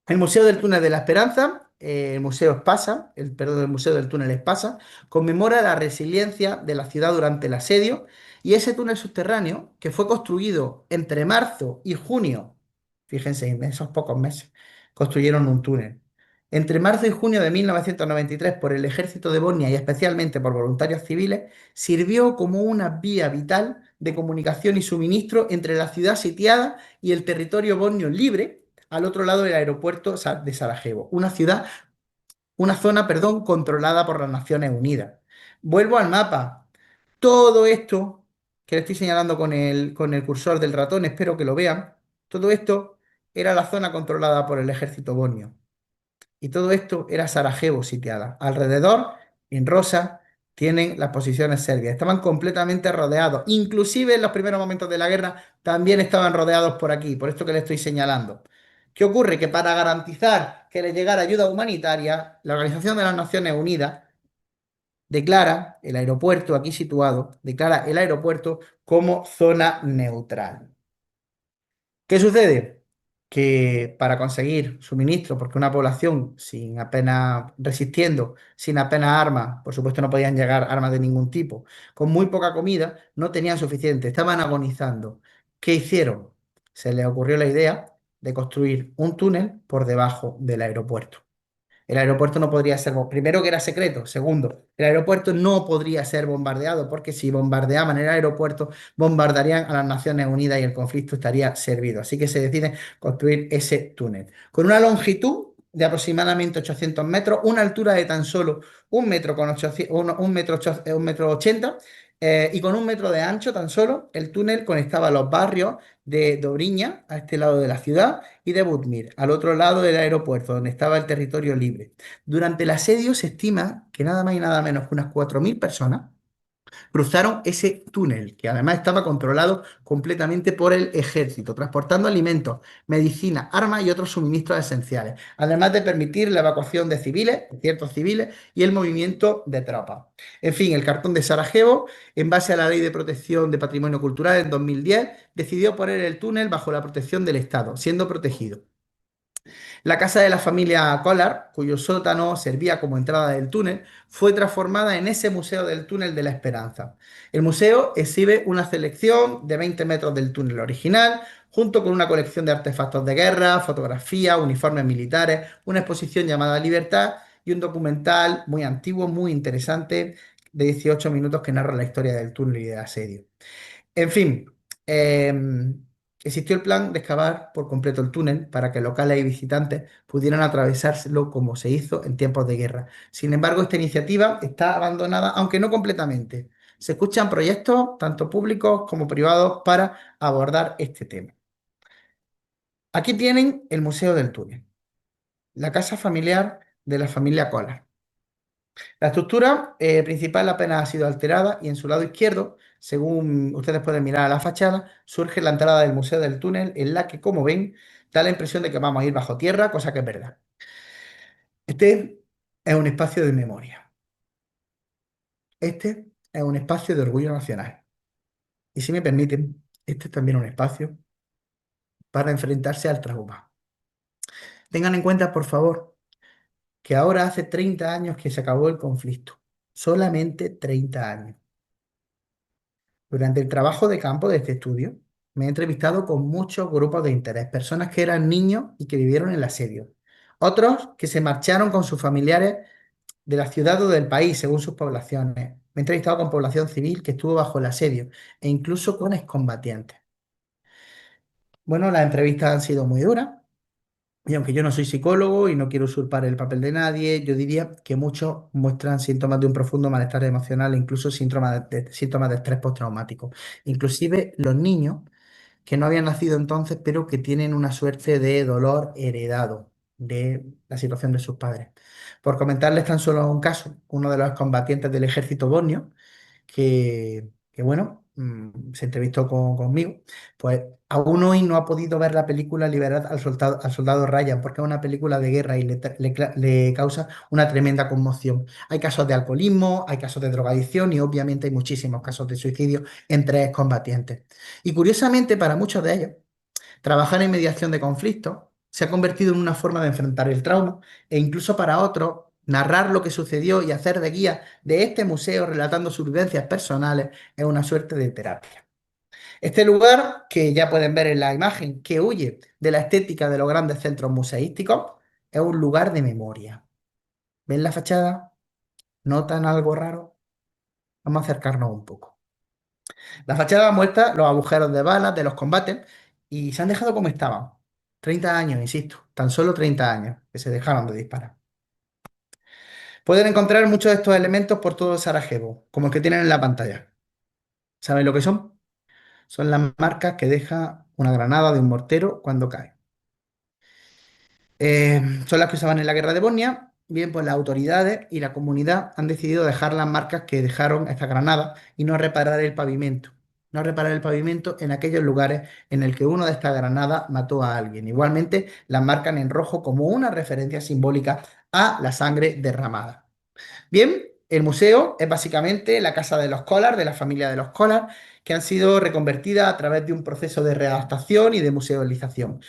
el Museo del Túnel de la Esperanza, el Museo Espasa, perdón, el Museo del Túnel Espasa, conmemora la resiliencia de la ciudad durante el asedio y ese túnel subterráneo que fue construido entre marzo y junio, fíjense, en esos pocos meses, construyeron un túnel. Entre marzo y junio de 1993 por el ejército de Bosnia y especialmente por voluntarios civiles, sirvió como una vía vital de comunicación y suministro entre la ciudad sitiada y el territorio bosnio libre al otro lado del aeropuerto de Sarajevo, una zona, perdón, controlada por las Naciones Unidas. Vuelvo al mapa. Todo esto que le estoy señalando con el cursor del ratón, espero que lo vean, todo esto era la zona controlada por el ejército bosnio. Y todo esto era Sarajevo sitiada. Alrededor, en rosa, tienen las posiciones serbias. Estaban completamente rodeados. Inclusive en los primeros momentos de la guerra también estaban rodeados por aquí, por esto que le estoy señalando. ¿Qué ocurre? Que para garantizar que les llegara ayuda humanitaria, la Organización de las Naciones Unidas declara el aeropuerto aquí situado, declara el aeropuerto como zona neutral. ¿Qué sucede? Que para conseguir suministro, porque una población sin apenas resistiendo, sin apenas armas, por supuesto no podían llegar armas de ningún tipo, con muy poca comida, no tenían suficiente, estaban agonizando. ¿Qué hicieron? Se les ocurrió la idea de construir un túnel por debajo del aeropuerto. El aeropuerto no podría ser, primero que era secreto, segundo, el aeropuerto no podría ser bombardeado porque si bombardeaban el aeropuerto, bombardarían a las Naciones Unidas y el conflicto estaría servido. Así que se decide construir ese túnel. Con una longitud de aproximadamente 800 metros, una altura de tan solo un metro con 800, un metro 80, y con un metro de ancho tan solo, el túnel conectaba los barrios de Dobriña, a este lado de la ciudad, y de Budmir, al otro lado del aeropuerto, donde estaba el territorio libre. Durante el asedio se estima que nada más y nada menos que unas 4.000 personas cruzaron ese túnel, que además estaba controlado completamente por el ejército, transportando alimentos, medicina, armas y otros suministros esenciales, además de permitir la evacuación de civiles, ciertos civiles, y el movimiento de tropas. En fin, el cartón de Sarajevo, en base a la Ley de Protección de Patrimonio Cultural en 2010, decidió poner el túnel bajo la protección del Estado, siendo protegido. La casa de la familia Collar, cuyo sótano servía como entrada del túnel, fue transformada en ese Museo del Túnel de la Esperanza. El museo exhibe una selección de 20 metros del túnel original, junto con una colección de artefactos de guerra, fotografías, uniformes militares, una exposición llamada Libertad y un documental muy antiguo, muy interesante, de 18 minutos que narra la historia del túnel y del asedio. En fin, existió el plan de excavar por completo el túnel para que locales y visitantes pudieran atravesárselo como se hizo en tiempos de guerra. Sin embargo, esta iniciativa está abandonada, aunque no completamente. Se escuchan proyectos, tanto públicos como privados, para abordar este tema. Aquí tienen el Museo del Túnel, la casa familiar de la familia Collar. La estructura principal apenas ha sido alterada y en su lado izquierdo, según ustedes pueden mirar a la fachada, surge la entrada del Museo del Túnel en la que, como ven, da la impresión de que vamos a ir bajo tierra, cosa que es verdad. Este es un espacio de memoria. Este es un espacio de orgullo nacional. Y si me permiten, este es también un espacio para enfrentarse al trauma. Tengan en cuenta, por favor, que ahora hace 30 años que se acabó el conflicto. Solamente 30 años. Durante el trabajo de campo de este estudio, me he entrevistado con muchos grupos de interés, personas que eran niños y que vivieron el asedio, otros que se marcharon con sus familiares de la ciudad o del país según sus poblaciones. Me he entrevistado con población civil que estuvo bajo el asedio e incluso con excombatientes. Bueno, las entrevistas han sido muy duras y aunque yo no soy psicólogo y no quiero usurpar el papel de nadie, yo diría que muchos muestran síntomas de un profundo malestar emocional e incluso síntomas de estrés postraumático. Inclusive los niños que no habían nacido entonces, pero que tienen una suerte de dolor heredado de la situación de sus padres. Por comentarles tan solo un caso, uno de los combatientes del ejército bosnio, que bueno, se entrevistó conmigo, pues aún hoy no ha podido ver la película Liberad al soldado Ryan, porque es una película de guerra y le causa una tremenda conmoción. Hay casos de alcoholismo, hay casos de drogadicción y obviamente hay muchísimos casos de suicidio entre excombatientes. Y curiosamente, para muchos de ellos, trabajar en mediación de conflictos se ha convertido en una forma de enfrentar el trauma e incluso para otros, narrar lo que sucedió y hacer de guía de este museo relatando sus vivencias personales es una suerte de terapia. Este lugar, que ya pueden ver en la imagen, que huye de la estética de los grandes centros museísticos, es un lugar de memoria. ¿Ven la fachada? ¿Notan algo raro? Vamos a acercarnos un poco. La fachada muestra los agujeros de balas de los combates y se han dejado como estaban. 30 años, insisto, tan solo 30 años que se dejaron de disparar. Pueden encontrar muchos de estos elementos por todo Sarajevo, como el que tienen en la pantalla. ¿Saben lo que son? Son las marcas que deja una granada de un mortero cuando cae. Son las que usaban en la guerra de Bosnia. Bien, pues las autoridades y la comunidad han decidido dejar las marcas que dejaron estas granadas y no reparar el pavimento. No reparar el pavimento en aquellos lugares en el que uno de estas granadas mató a alguien. Igualmente, las marcan en rojo como una referencia simbólica a la sangre derramada. Bien, el museo es básicamente la casa de los Collar, de la familia de los Collar, que han sido reconvertidas a través de un proceso de readaptación y de musealización.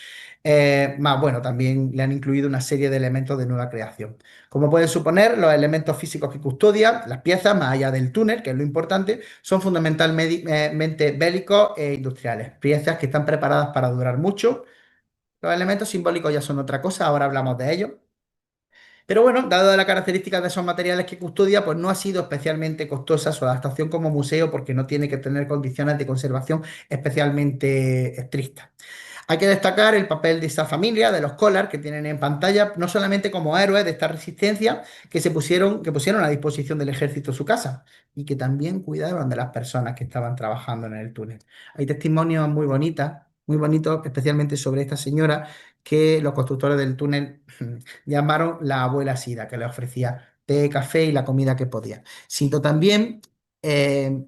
Más bueno, también le han incluido una serie de elementos de nueva creación. Como pueden suponer, los elementos físicos que custodia, las piezas, más allá del túnel, que es lo importante, son fundamentalmente bélicos e industriales. Piezas que están preparadas para durar mucho. Los elementos simbólicos ya son otra cosa, ahora hablamos de ellos. Pero bueno, dado las características de esos materiales que custodia, pues no ha sido especialmente costosa su adaptación como museo porque no tiene que tener condiciones de conservación especialmente estrictas. Hay que destacar el papel de esta familia, de los Collar, que tienen en pantalla, no solamente como héroes de esta resistencia, que pusieron a disposición del ejército su casa y que también cuidaron de las personas que estaban trabajando en el túnel. Hay testimonios muy bonitas, muy bonitos, especialmente sobre esta señora que los constructores del túnel llamaron la abuela Sida, que le ofrecía té, café y la comida que podía. Siento también,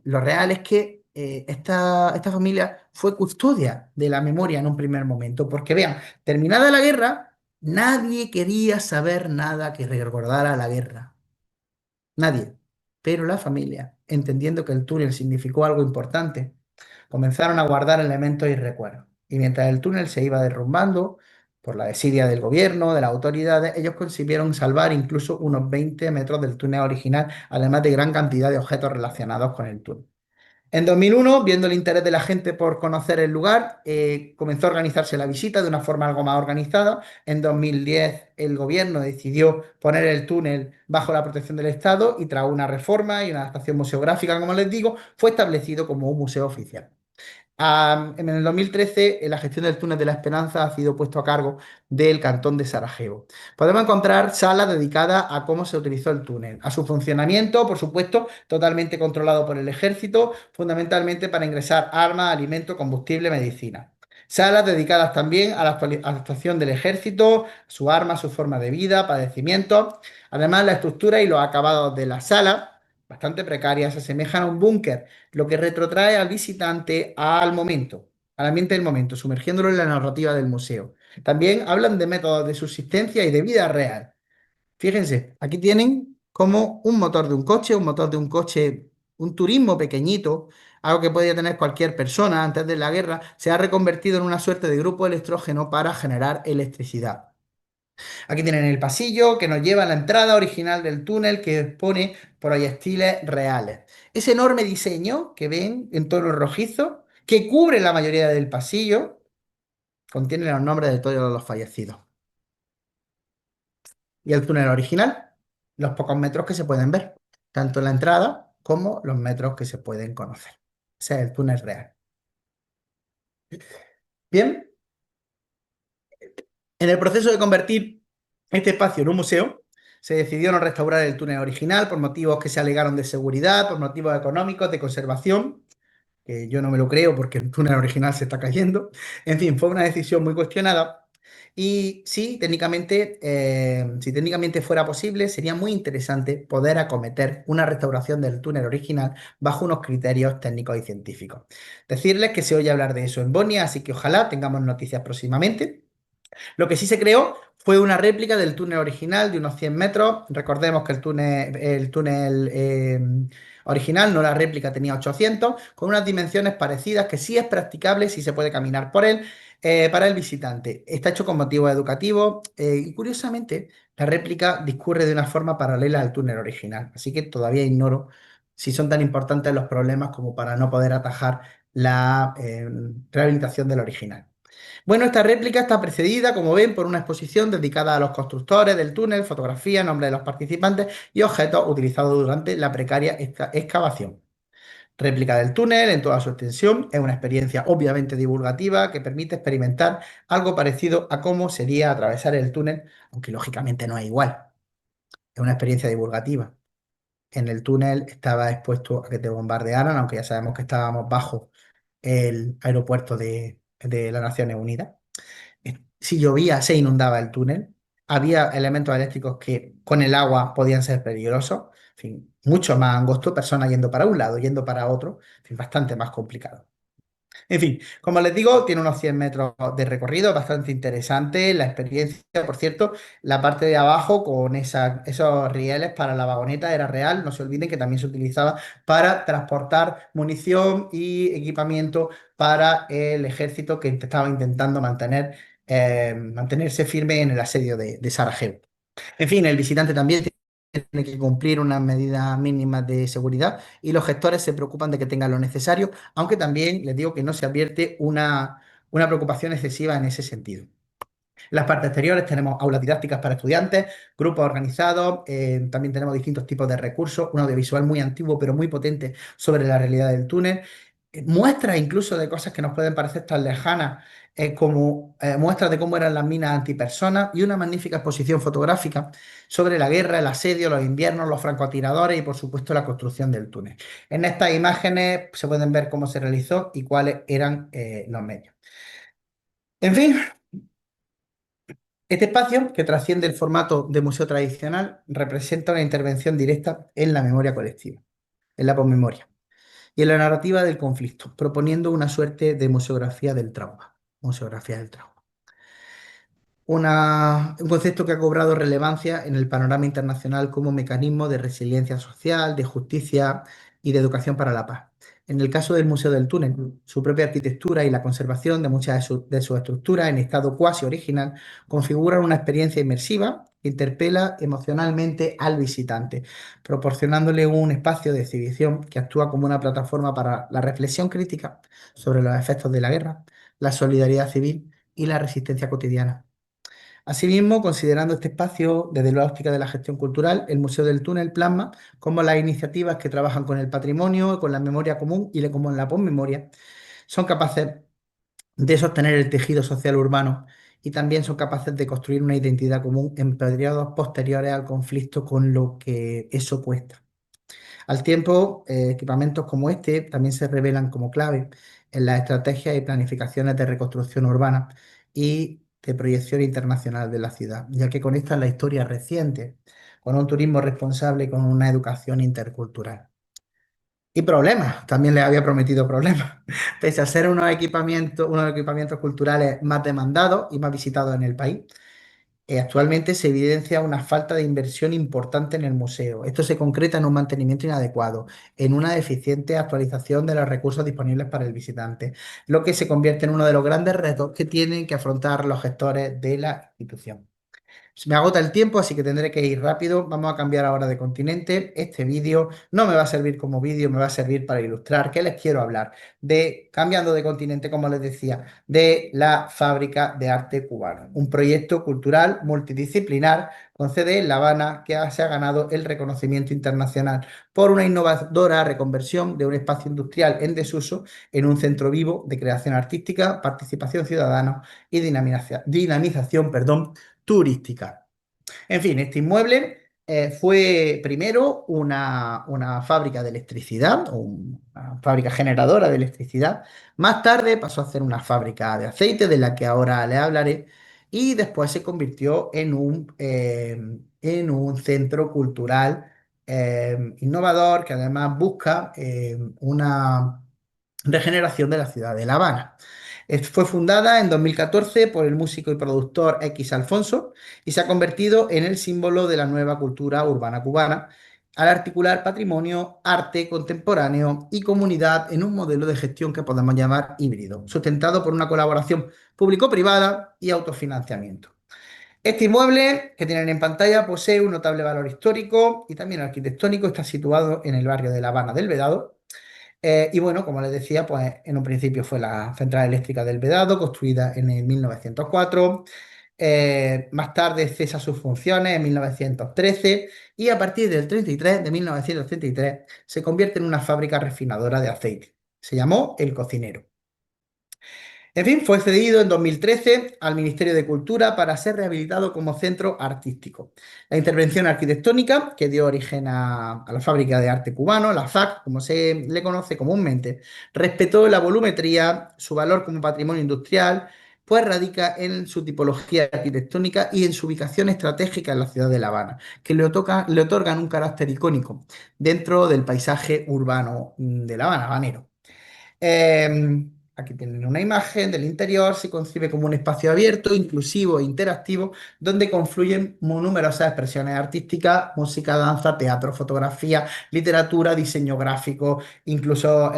lo real es que esta familia fue custodia de la memoria en un primer momento, porque vean, terminada la guerra, nadie quería saber nada que recordara la guerra. Nadie. Pero la familia, entendiendo que el túnel significó algo importante, comenzaron a guardar elementos y recuerdos. Y mientras el túnel se iba derrumbando por la desidia del gobierno, de las autoridades, ellos consiguieron salvar incluso unos 20 metros del túnel original, además de gran cantidad de objetos relacionados con el túnel. En 2001, viendo el interés de la gente por conocer el lugar, comenzó a organizarse la visita de una forma algo más organizada. En 2010, el gobierno decidió poner el túnel bajo la protección del Estado y tras una reforma y una adaptación museográfica, como les digo, fue establecido como un museo oficial. En el 2013, la gestión del túnel de la Esperanza ha sido puesto a cargo del Cantón de Sarajevo. Podemos encontrar salas dedicadas a cómo se utilizó el túnel, a su funcionamiento, por supuesto, totalmente controlado por el ejército, fundamentalmente para ingresar armas, alimentos, combustible, medicina. Salas dedicadas también a a la actuación del ejército, su arma, su forma de vida, padecimientos. Además, la estructura y los acabados de la sala, bastante precarias, se asemejan a un búnker, lo que retrotrae al visitante al momento, al ambiente del momento, sumergiéndolo en la narrativa del museo. También hablan de métodos de subsistencia y de vida real. Fíjense, aquí tienen como un motor de un coche, un motor de un coche, un turismo pequeñito, algo que podía tener cualquier persona antes de la guerra, se ha reconvertido en una suerte de grupo electrógeno para generar electricidad. Aquí tienen el pasillo que nos lleva a la entrada original del túnel que expone proyectiles reales. Ese enorme diseño que ven en tono rojizo, que cubre la mayoría del pasillo, contiene los nombres de todos los fallecidos. Y el túnel original, los pocos metros que se pueden ver, tanto en la entrada como los metros que se pueden conocer. Ese es el túnel real. Bien, en el proceso de convertir este espacio en un museo, se decidió no restaurar el túnel original por motivos que se alegaron de seguridad, por motivos económicos, de conservación, que yo no me lo creo porque el túnel original se está cayendo. En fin, fue una decisión muy cuestionada. Y sí, si técnicamente fuera posible, sería muy interesante poder acometer una restauración del túnel original bajo unos criterios técnicos y científicos. Decirles que se oye hablar de eso en Bosnia, así que ojalá tengamos noticias próximamente. Lo que sí se creó fue una réplica del túnel original de unos 100 metros. Recordemos que el túnel original, no la réplica, tenía 800, con unas dimensiones parecidas que sí es practicable, sí se puede caminar por él, para el visitante. Está hecho con motivos educativos y curiosamente la réplica discurre de una forma paralela al túnel original. Así que todavía ignoro si son tan importantes los problemas como para no poder atajar la rehabilitación del original. Bueno, esta réplica está precedida, como ven, por una exposición dedicada a los constructores del túnel, fotografía, nombre de los participantes y objetos utilizados durante la precaria excavación. Réplica del túnel en toda su extensión es una experiencia obviamente divulgativa que permite experimentar algo parecido a cómo sería atravesar el túnel, aunque lógicamente no es igual. Es una experiencia divulgativa. En el túnel estaba expuesto a que te bombardearan, aunque ya sabemos que estábamos bajo el aeropuerto de las Naciones Unidas. Si llovía, se inundaba el túnel. Había elementos eléctricos que con el agua podían ser peligrosos. En fin, mucho más angosto, personas yendo para un lado, yendo para otro. En fin, bastante más complicado. En fin, como les digo, tiene unos 100 metros de recorrido, bastante interesante. La experiencia, por cierto, la parte de abajo con esos rieles para la vagoneta era real. No se olviden que también se utilizaba para transportar munición y equipamiento para el ejército que estaba intentando mantenerse firme en el asedio de Sarajevo. En fin, el visitante también tiene que cumplir unas medidas mínimas de seguridad y los gestores se preocupan de que tengan lo necesario, aunque también les digo que no se advierte una preocupación excesiva en ese sentido. En las partes exteriores tenemos aulas didácticas para estudiantes, grupos organizados, también tenemos distintos tipos de recursos, un audiovisual muy antiguo pero muy potente sobre la realidad del túnel, muestras incluso de cosas que nos pueden parecer tan lejanas, como muestras de cómo eran las minas antipersonas y una magnífica exposición fotográfica sobre la guerra, el asedio, los inviernos, los francotiradores y por supuesto la construcción del túnel. En estas imágenes se pueden ver cómo se realizó y cuáles eran los medios. En fin, este espacio, que trasciende el formato de museo tradicional, representa una intervención directa en la memoria colectiva, en la posmemoria y en la narrativa del conflicto, proponiendo una suerte de museografía del trauma. Museografía del trauma. Un concepto que ha cobrado relevancia en el panorama internacional como mecanismo de resiliencia social, de justicia y de educación para la paz. En el caso del Museo del Túnel, su propia arquitectura y la conservación de muchas de sus estructuras en estado cuasi original configuran una experiencia inmersiva que interpela emocionalmente al visitante, proporcionándole un espacio de exhibición que actúa como una plataforma para la reflexión crítica sobre los efectos de la guerra, la solidaridad civil y la resistencia cotidiana. Asimismo, considerando este espacio desde la óptica de la gestión cultural, el Museo del Túnel plasma cómo las iniciativas que trabajan con el patrimonio, con la memoria común y como en la posmemoria, son capaces de sostener el tejido social urbano y también son capaces de construir una identidad común en periodos posteriores al conflicto, con lo que eso cuesta. Al tiempo, equipamientos como este también se revelan como clave en las estrategias y planificaciones de reconstrucción urbana y de proyección internacional de la ciudad, ya que conectan la historia reciente con un turismo responsable y con una educación intercultural. Y problemas, también les había prometido problemas. Pese a ser unos equipamientos culturales más demandados y más visitados en el país, actualmente se evidencia una falta de inversión importante en el museo. Esto se concreta en un mantenimiento inadecuado, en una deficiente actualización de los recursos disponibles para el visitante, lo que se convierte en uno de los grandes retos que tienen que afrontar los gestores de la institución. Se me agota el tiempo, así que tendré que ir rápido. Vamos a cambiar ahora de continente. Este vídeo no me va a servir como vídeo, me va a servir para ilustrar qué les quiero hablar. De, cambiando de continente, como les decía, de la Fábrica de Arte Cubano, un proyecto cultural multidisciplinar con sede en La Habana que se ha ganado el reconocimiento internacional por una innovadora reconversión de un espacio industrial en desuso en un centro vivo de creación artística, participación ciudadana y dinamización, perdón, turística. En fin, este inmueble fue primero una fábrica de electricidad, o una fábrica generadora de electricidad. Más tarde pasó a ser una fábrica de aceite, de la que ahora le hablaré, y después se convirtió en un centro cultural innovador que además busca una regeneración de la ciudad de La Habana. Fue fundada en 2014 por el músico y productor X Alfonso y se ha convertido en el símbolo de la nueva cultura urbana cubana al articular patrimonio, arte contemporáneo y comunidad en un modelo de gestión que podemos llamar híbrido, sustentado por una colaboración público-privada y autofinanciamiento. Este inmueble que tienen en pantalla posee un notable valor histórico y también arquitectónico. Está situado en el barrio de La Habana del Vedado, y bueno, como les decía, pues en un principio fue la central eléctrica del Vedado, construida en el 1904. Más tarde cesa sus funciones en 1913 y a partir del 33, de 1933, se convierte en una fábrica refinadora de aceite. Se llamó El Cocinero. En fin, fue cedido en 2013 al Ministerio de Cultura para ser rehabilitado como centro artístico. La intervención arquitectónica que dio origen a la Fábrica de Arte Cubano, la FAC, como se le conoce comúnmente, respetó la volumetría, su valor como patrimonio industrial, pues radica en su tipología arquitectónica y en su ubicación estratégica en la ciudad de La Habana, que le otorgan un carácter icónico dentro del paisaje urbano de La Habana, habanero. Aquí tienen una imagen del interior. Se concibe como un espacio abierto, inclusivo e interactivo, donde confluyen numerosas expresiones artísticas: música, danza, teatro, fotografía, literatura, diseño gráfico, incluso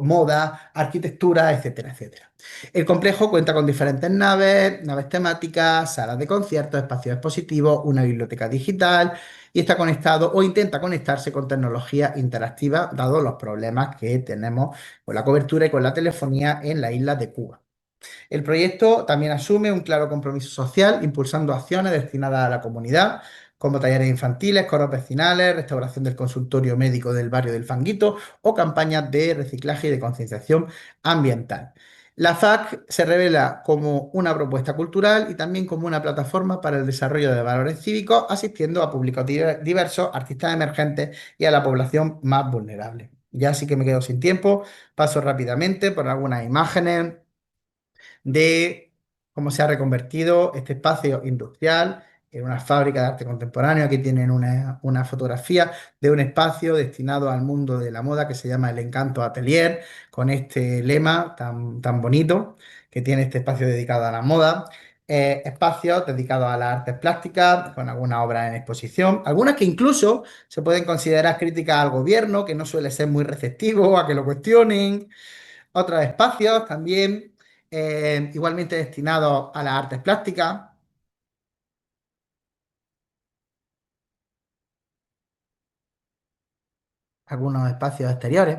moda, arquitectura, etcétera, etcétera. El complejo cuenta con diferentes naves temáticas, salas de conciertos, espacios expositivos, una biblioteca digital, y está conectado o intenta conectarse con tecnología interactiva, dado los problemas que tenemos con la cobertura y con la telefonía en las islas de Cuba. El proyecto también asume un claro compromiso social, impulsando acciones destinadas a la comunidad, como talleres infantiles, coros vecinales, restauración del consultorio médico del barrio del Fanguito o campañas de reciclaje y de concienciación ambiental. La FAC se revela como una propuesta cultural y también como una plataforma para el desarrollo de valores cívicos, asistiendo a públicos diversos, artistas emergentes y a la población más vulnerable. Ya sí que me quedo sin tiempo, paso rápidamente por algunas imágenes de cómo se ha reconvertido este espacio industrial en una fábrica de arte contemporáneo. Aquí tienen una fotografía de un espacio destinado al mundo de la moda que se llama El Encanto Atelier, con este lema tan bonito que tiene este espacio dedicado a la moda. Espacios dedicados a las artes plásticas, con algunas obras en exposición, algunas que incluso se pueden considerar críticas al gobierno, que no suele ser muy receptivo a que lo cuestionen. Otros espacios también igualmente destinados a las artes plásticas, algunos espacios exteriores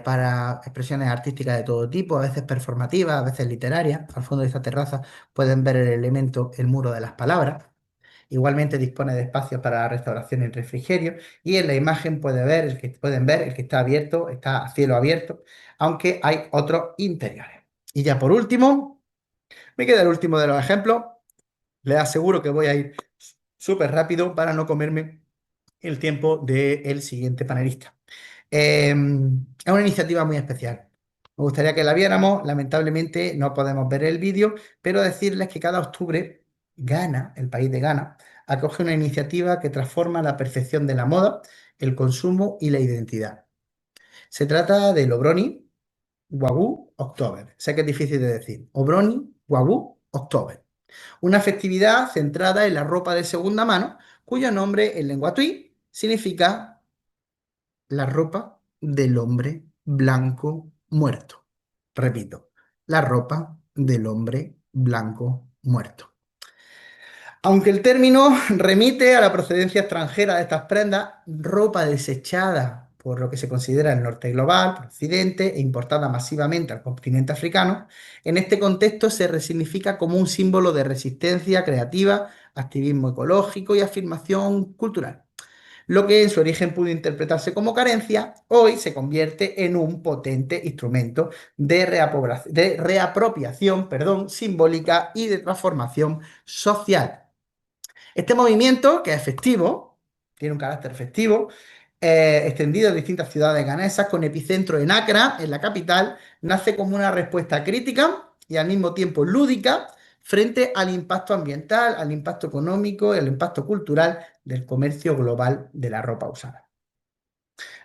para expresiones artísticas de todo tipo, a veces performativas, a veces literarias. Al fondo de esta terraza pueden ver el elemento, el muro de las palabras. Igualmente dispone de espacios para la restauración y el refrigerio. Y en la imagen pueden ver el que está abierto, está a cielo abierto, aunque hay otros interiores. Y ya por último, me queda el último de los ejemplos. Les aseguro que voy a ir súper rápido para no comerme el tiempo del siguiente panelista. Es una iniciativa muy especial. Me gustaría que la viéramos. Lamentablemente no podemos ver el vídeo, pero decirles que cada octubre Ghana, el país de Ghana, acoge una iniciativa que transforma la percepción de la moda, el consumo y la identidad. Se trata del Obroni Wagu October. Sé que es difícil de decir. Obroni Wagu October. Una festividad centrada en la ropa de segunda mano, cuyo nombre en lengua tui significa la ropa del hombre blanco muerto. Repito, la ropa del hombre blanco muerto. Aunque el término remite a la procedencia extranjera de estas prendas, ropa desechada por lo que se considera el norte global, por Occidente, e importada masivamente al continente africano, en este contexto se resignifica como un símbolo de resistencia creativa, activismo ecológico y afirmación cultural. Lo que en su origen pudo interpretarse como carencia, hoy se convierte en un potente instrumento de reapropiación, simbólica y de transformación social. Este movimiento, que es festivo, tiene un carácter festivo, extendido en distintas ciudades ganesas, con epicentro en Accra, en la capital, nace como una respuesta crítica y al mismo tiempo lúdica frente al impacto ambiental, al impacto económico y al impacto cultural del comercio global de la ropa usada.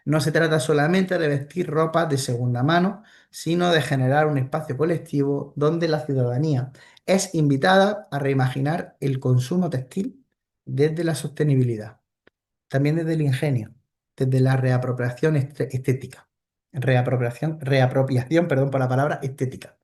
No se trata solamente de vestir ropa de segunda mano, sino de generar un espacio colectivo donde la ciudadanía es invitada a reimaginar el consumo textil desde la sostenibilidad, también desde el ingenio, desde la reapropiación estética. Reapropiación, perdón por la palabra, estética.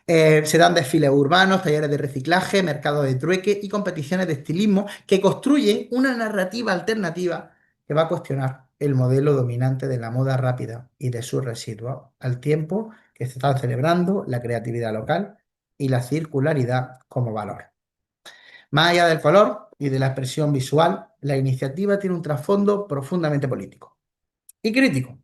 Se dan desfiles urbanos, talleres de reciclaje, mercados de trueque y competiciones de estilismo que construyen una narrativa alternativa que va a cuestionar el modelo dominante de la moda rápida y de sus residuos, al tiempo que se están celebrando la creatividad local y la circularidad como valor. Más allá del color y de la expresión visual, la iniciativa tiene un trasfondo profundamente político y crítico.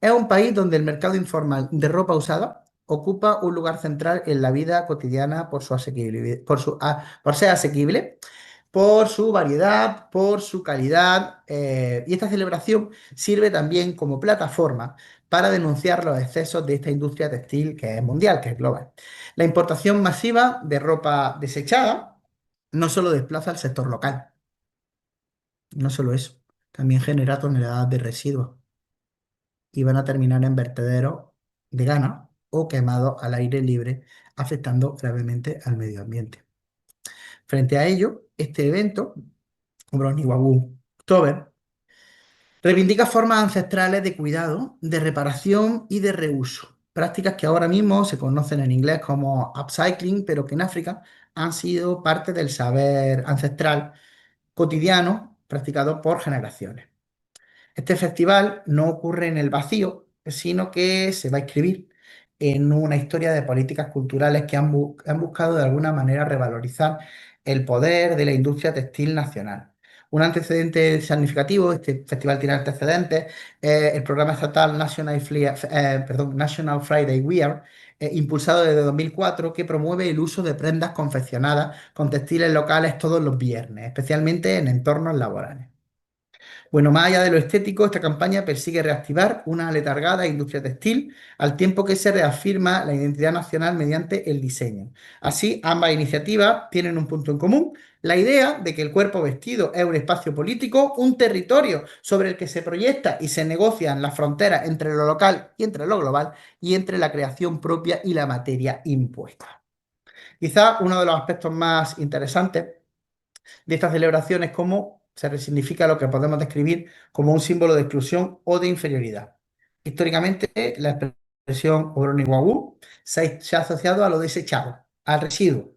Es un país donde el mercado informal de ropa usada ocupa un lugar central en la vida cotidiana por su asequibilidad, por ser asequible, por su variedad, por su calidad. Y esta celebración sirve también como plataforma para denunciar los excesos de esta industria textil que es mundial, que es global. La importación masiva de ropa desechada no solo desplaza al sector local, no solo eso, también genera toneladas de residuos y van a terminar en vertederos de Ghana o quemados al aire libre, afectando gravemente al medio ambiente. Frente a ello, este evento, Broniwawu October, reivindica formas ancestrales de cuidado, de reparación y de reuso. Prácticas que ahora mismo se conocen en inglés como upcycling, pero que en África han sido parte del saber ancestral cotidiano practicado por generaciones. Este festival no ocurre en el vacío, sino que se va a inscribir en una historia de políticas culturales que han buscado de alguna manera revalorizar el poder de la industria textil nacional. Un antecedente significativo, este festival tiene antecedentes, el programa estatal National Friday Wear, impulsado desde 2004, que promueve el uso de prendas confeccionadas con textiles locales todos los viernes, especialmente en entornos laborales. Bueno, más allá de lo estético, esta campaña persigue reactivar una aletargada industria textil al tiempo que se reafirma la identidad nacional mediante el diseño. Así, ambas iniciativas tienen un punto en común, la idea de que el cuerpo vestido es un espacio político, un territorio sobre el que se proyecta y se negocian las fronteras entre lo local y entre lo global y entre la creación propia y la materia impuesta. Quizá uno de los aspectos más interesantes de esta celebración es cómo se resignifica lo que podemos describir como un símbolo de exclusión o de inferioridad. Históricamente, la expresión Oroniwawu se ha asociado a lo desechado, al residuo,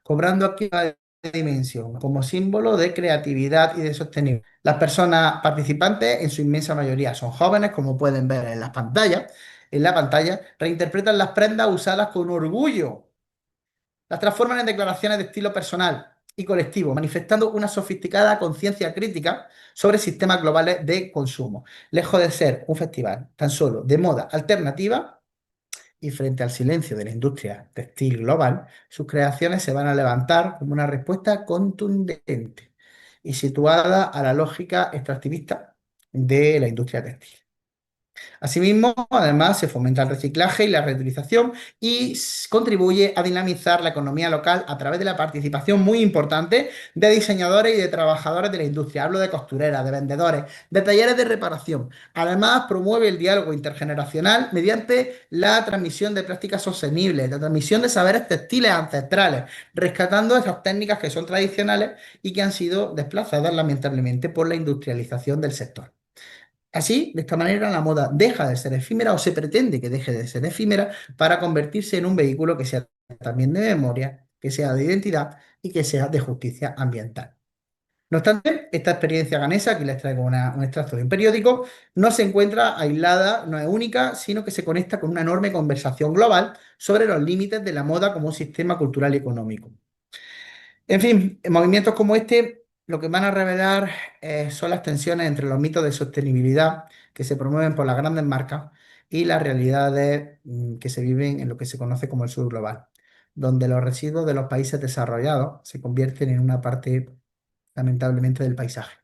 cobrando aquí una dimensión como símbolo de creatividad y de sostenibilidad. Las personas participantes, en su inmensa mayoría, son jóvenes, como pueden ver en las pantallas. En la pantalla, reinterpretan las prendas usadas con orgullo, las transforman en declaraciones de estilo personal y colectivo, manifestando una sofisticada conciencia crítica sobre sistemas globales de consumo. Lejos de ser un festival tan solo de moda alternativa y frente al silencio de la industria textil global, sus creaciones se van a levantar como una respuesta contundente y situada a la lógica extractivista de la industria textil. Asimismo, además, se fomenta el reciclaje y la reutilización y contribuye a dinamizar la economía local a través de la participación muy importante de diseñadores y de trabajadores de la industria. Hablo de costureras, de vendedores, de talleres de reparación. Además, promueve el diálogo intergeneracional mediante la transmisión de prácticas sostenibles, la transmisión de saberes textiles ancestrales, rescatando esas técnicas que son tradicionales y que han sido desplazadas lamentablemente por la industrialización del sector. Así, de esta manera, la moda deja de ser efímera o se pretende que deje de ser efímera para convertirse en un vehículo que sea también de memoria, que sea de identidad y que sea de justicia ambiental. No obstante, esta experiencia ganesa, aquí les traigo un extracto de un periódico, no se encuentra aislada, no es única, sino que se conecta con una enorme conversación global sobre los límites de la moda como un sistema cultural y económico. En fin, movimientos como este lo que van a revelar son las tensiones entre los mitos de sostenibilidad que se promueven por las grandes marcas y las realidades que se viven en lo que se conoce como el sur global, donde los residuos de los países desarrollados se convierten en una parte, lamentablemente, del paisaje.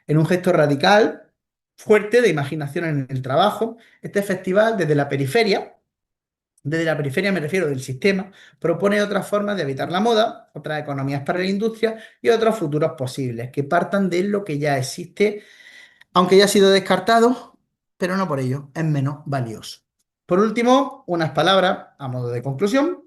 En un gesto radical, fuerte de imaginación en el trabajo, este festival desde la periferia me refiero del sistema, propone otras formas de evitar la moda, otras economías para la industria y otros futuros posibles que partan de lo que ya existe, aunque ya ha sido descartado, pero no por ello es menos valioso. Por último, unas palabras a modo de conclusión.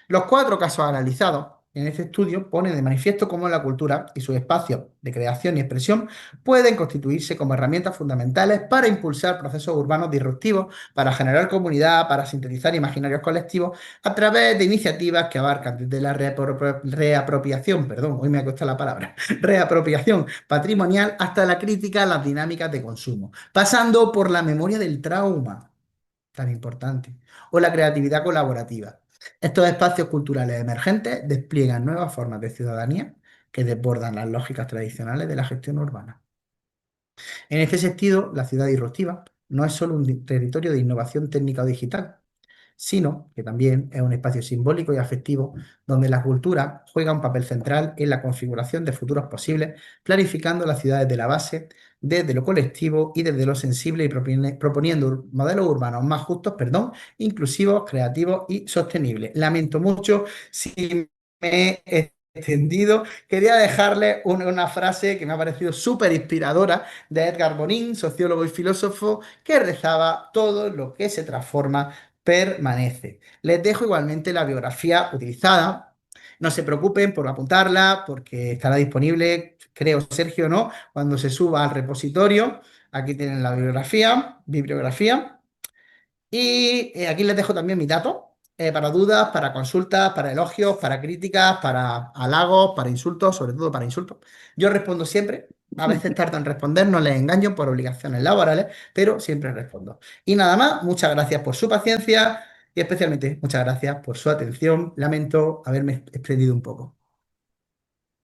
Los cuatro casos analizados en este estudio ponen de manifiesto cómo la cultura y sus espacios de creación y expresión pueden constituirse como herramientas fundamentales para impulsar procesos urbanos disruptivos, para generar comunidad, para sintetizar imaginarios colectivos a través de iniciativas que abarcan desde la reapropiación, perdón, hoy me ha costado la palabra, reapropiación patrimonial hasta la crítica a las dinámicas de consumo, pasando por la memoria del trauma tan importante, o la creatividad colaborativa. Estos espacios culturales emergentes despliegan nuevas formas de ciudadanía que desbordan las lógicas tradicionales de la gestión urbana. En este sentido, la ciudad disruptiva no es solo un territorio de innovación técnica o digital, sino que también es un espacio simbólico y afectivo donde la cultura juega un papel central en la configuración de futuros posibles, planificando las ciudades de la base, desde lo colectivo y desde lo sensible y proponiendo modelos urbanos más justos, perdón, inclusivos, creativos y sostenibles. Lamento mucho si me he extendido. Quería dejarle una frase que me ha parecido súper inspiradora de Edgar Morin, sociólogo y filósofo, que rezaba: todo lo que se transforma permanece. Les dejo igualmente la biografía utilizada. No se preocupen por apuntarla porque estará disponible, creo, Sergio, ¿no? Cuando se suba al repositorio. Aquí tienen la bibliografía. Y aquí les dejo también mis datos para dudas, para consultas, para elogios, para críticas, para halagos, para insultos, sobre todo para insultos. Yo respondo siempre. A veces tardo en responder, no les engaño por obligaciones laborales, pero siempre respondo. Y nada más, muchas gracias por su paciencia y especialmente muchas gracias por su atención. Lamento haberme extendido un poco.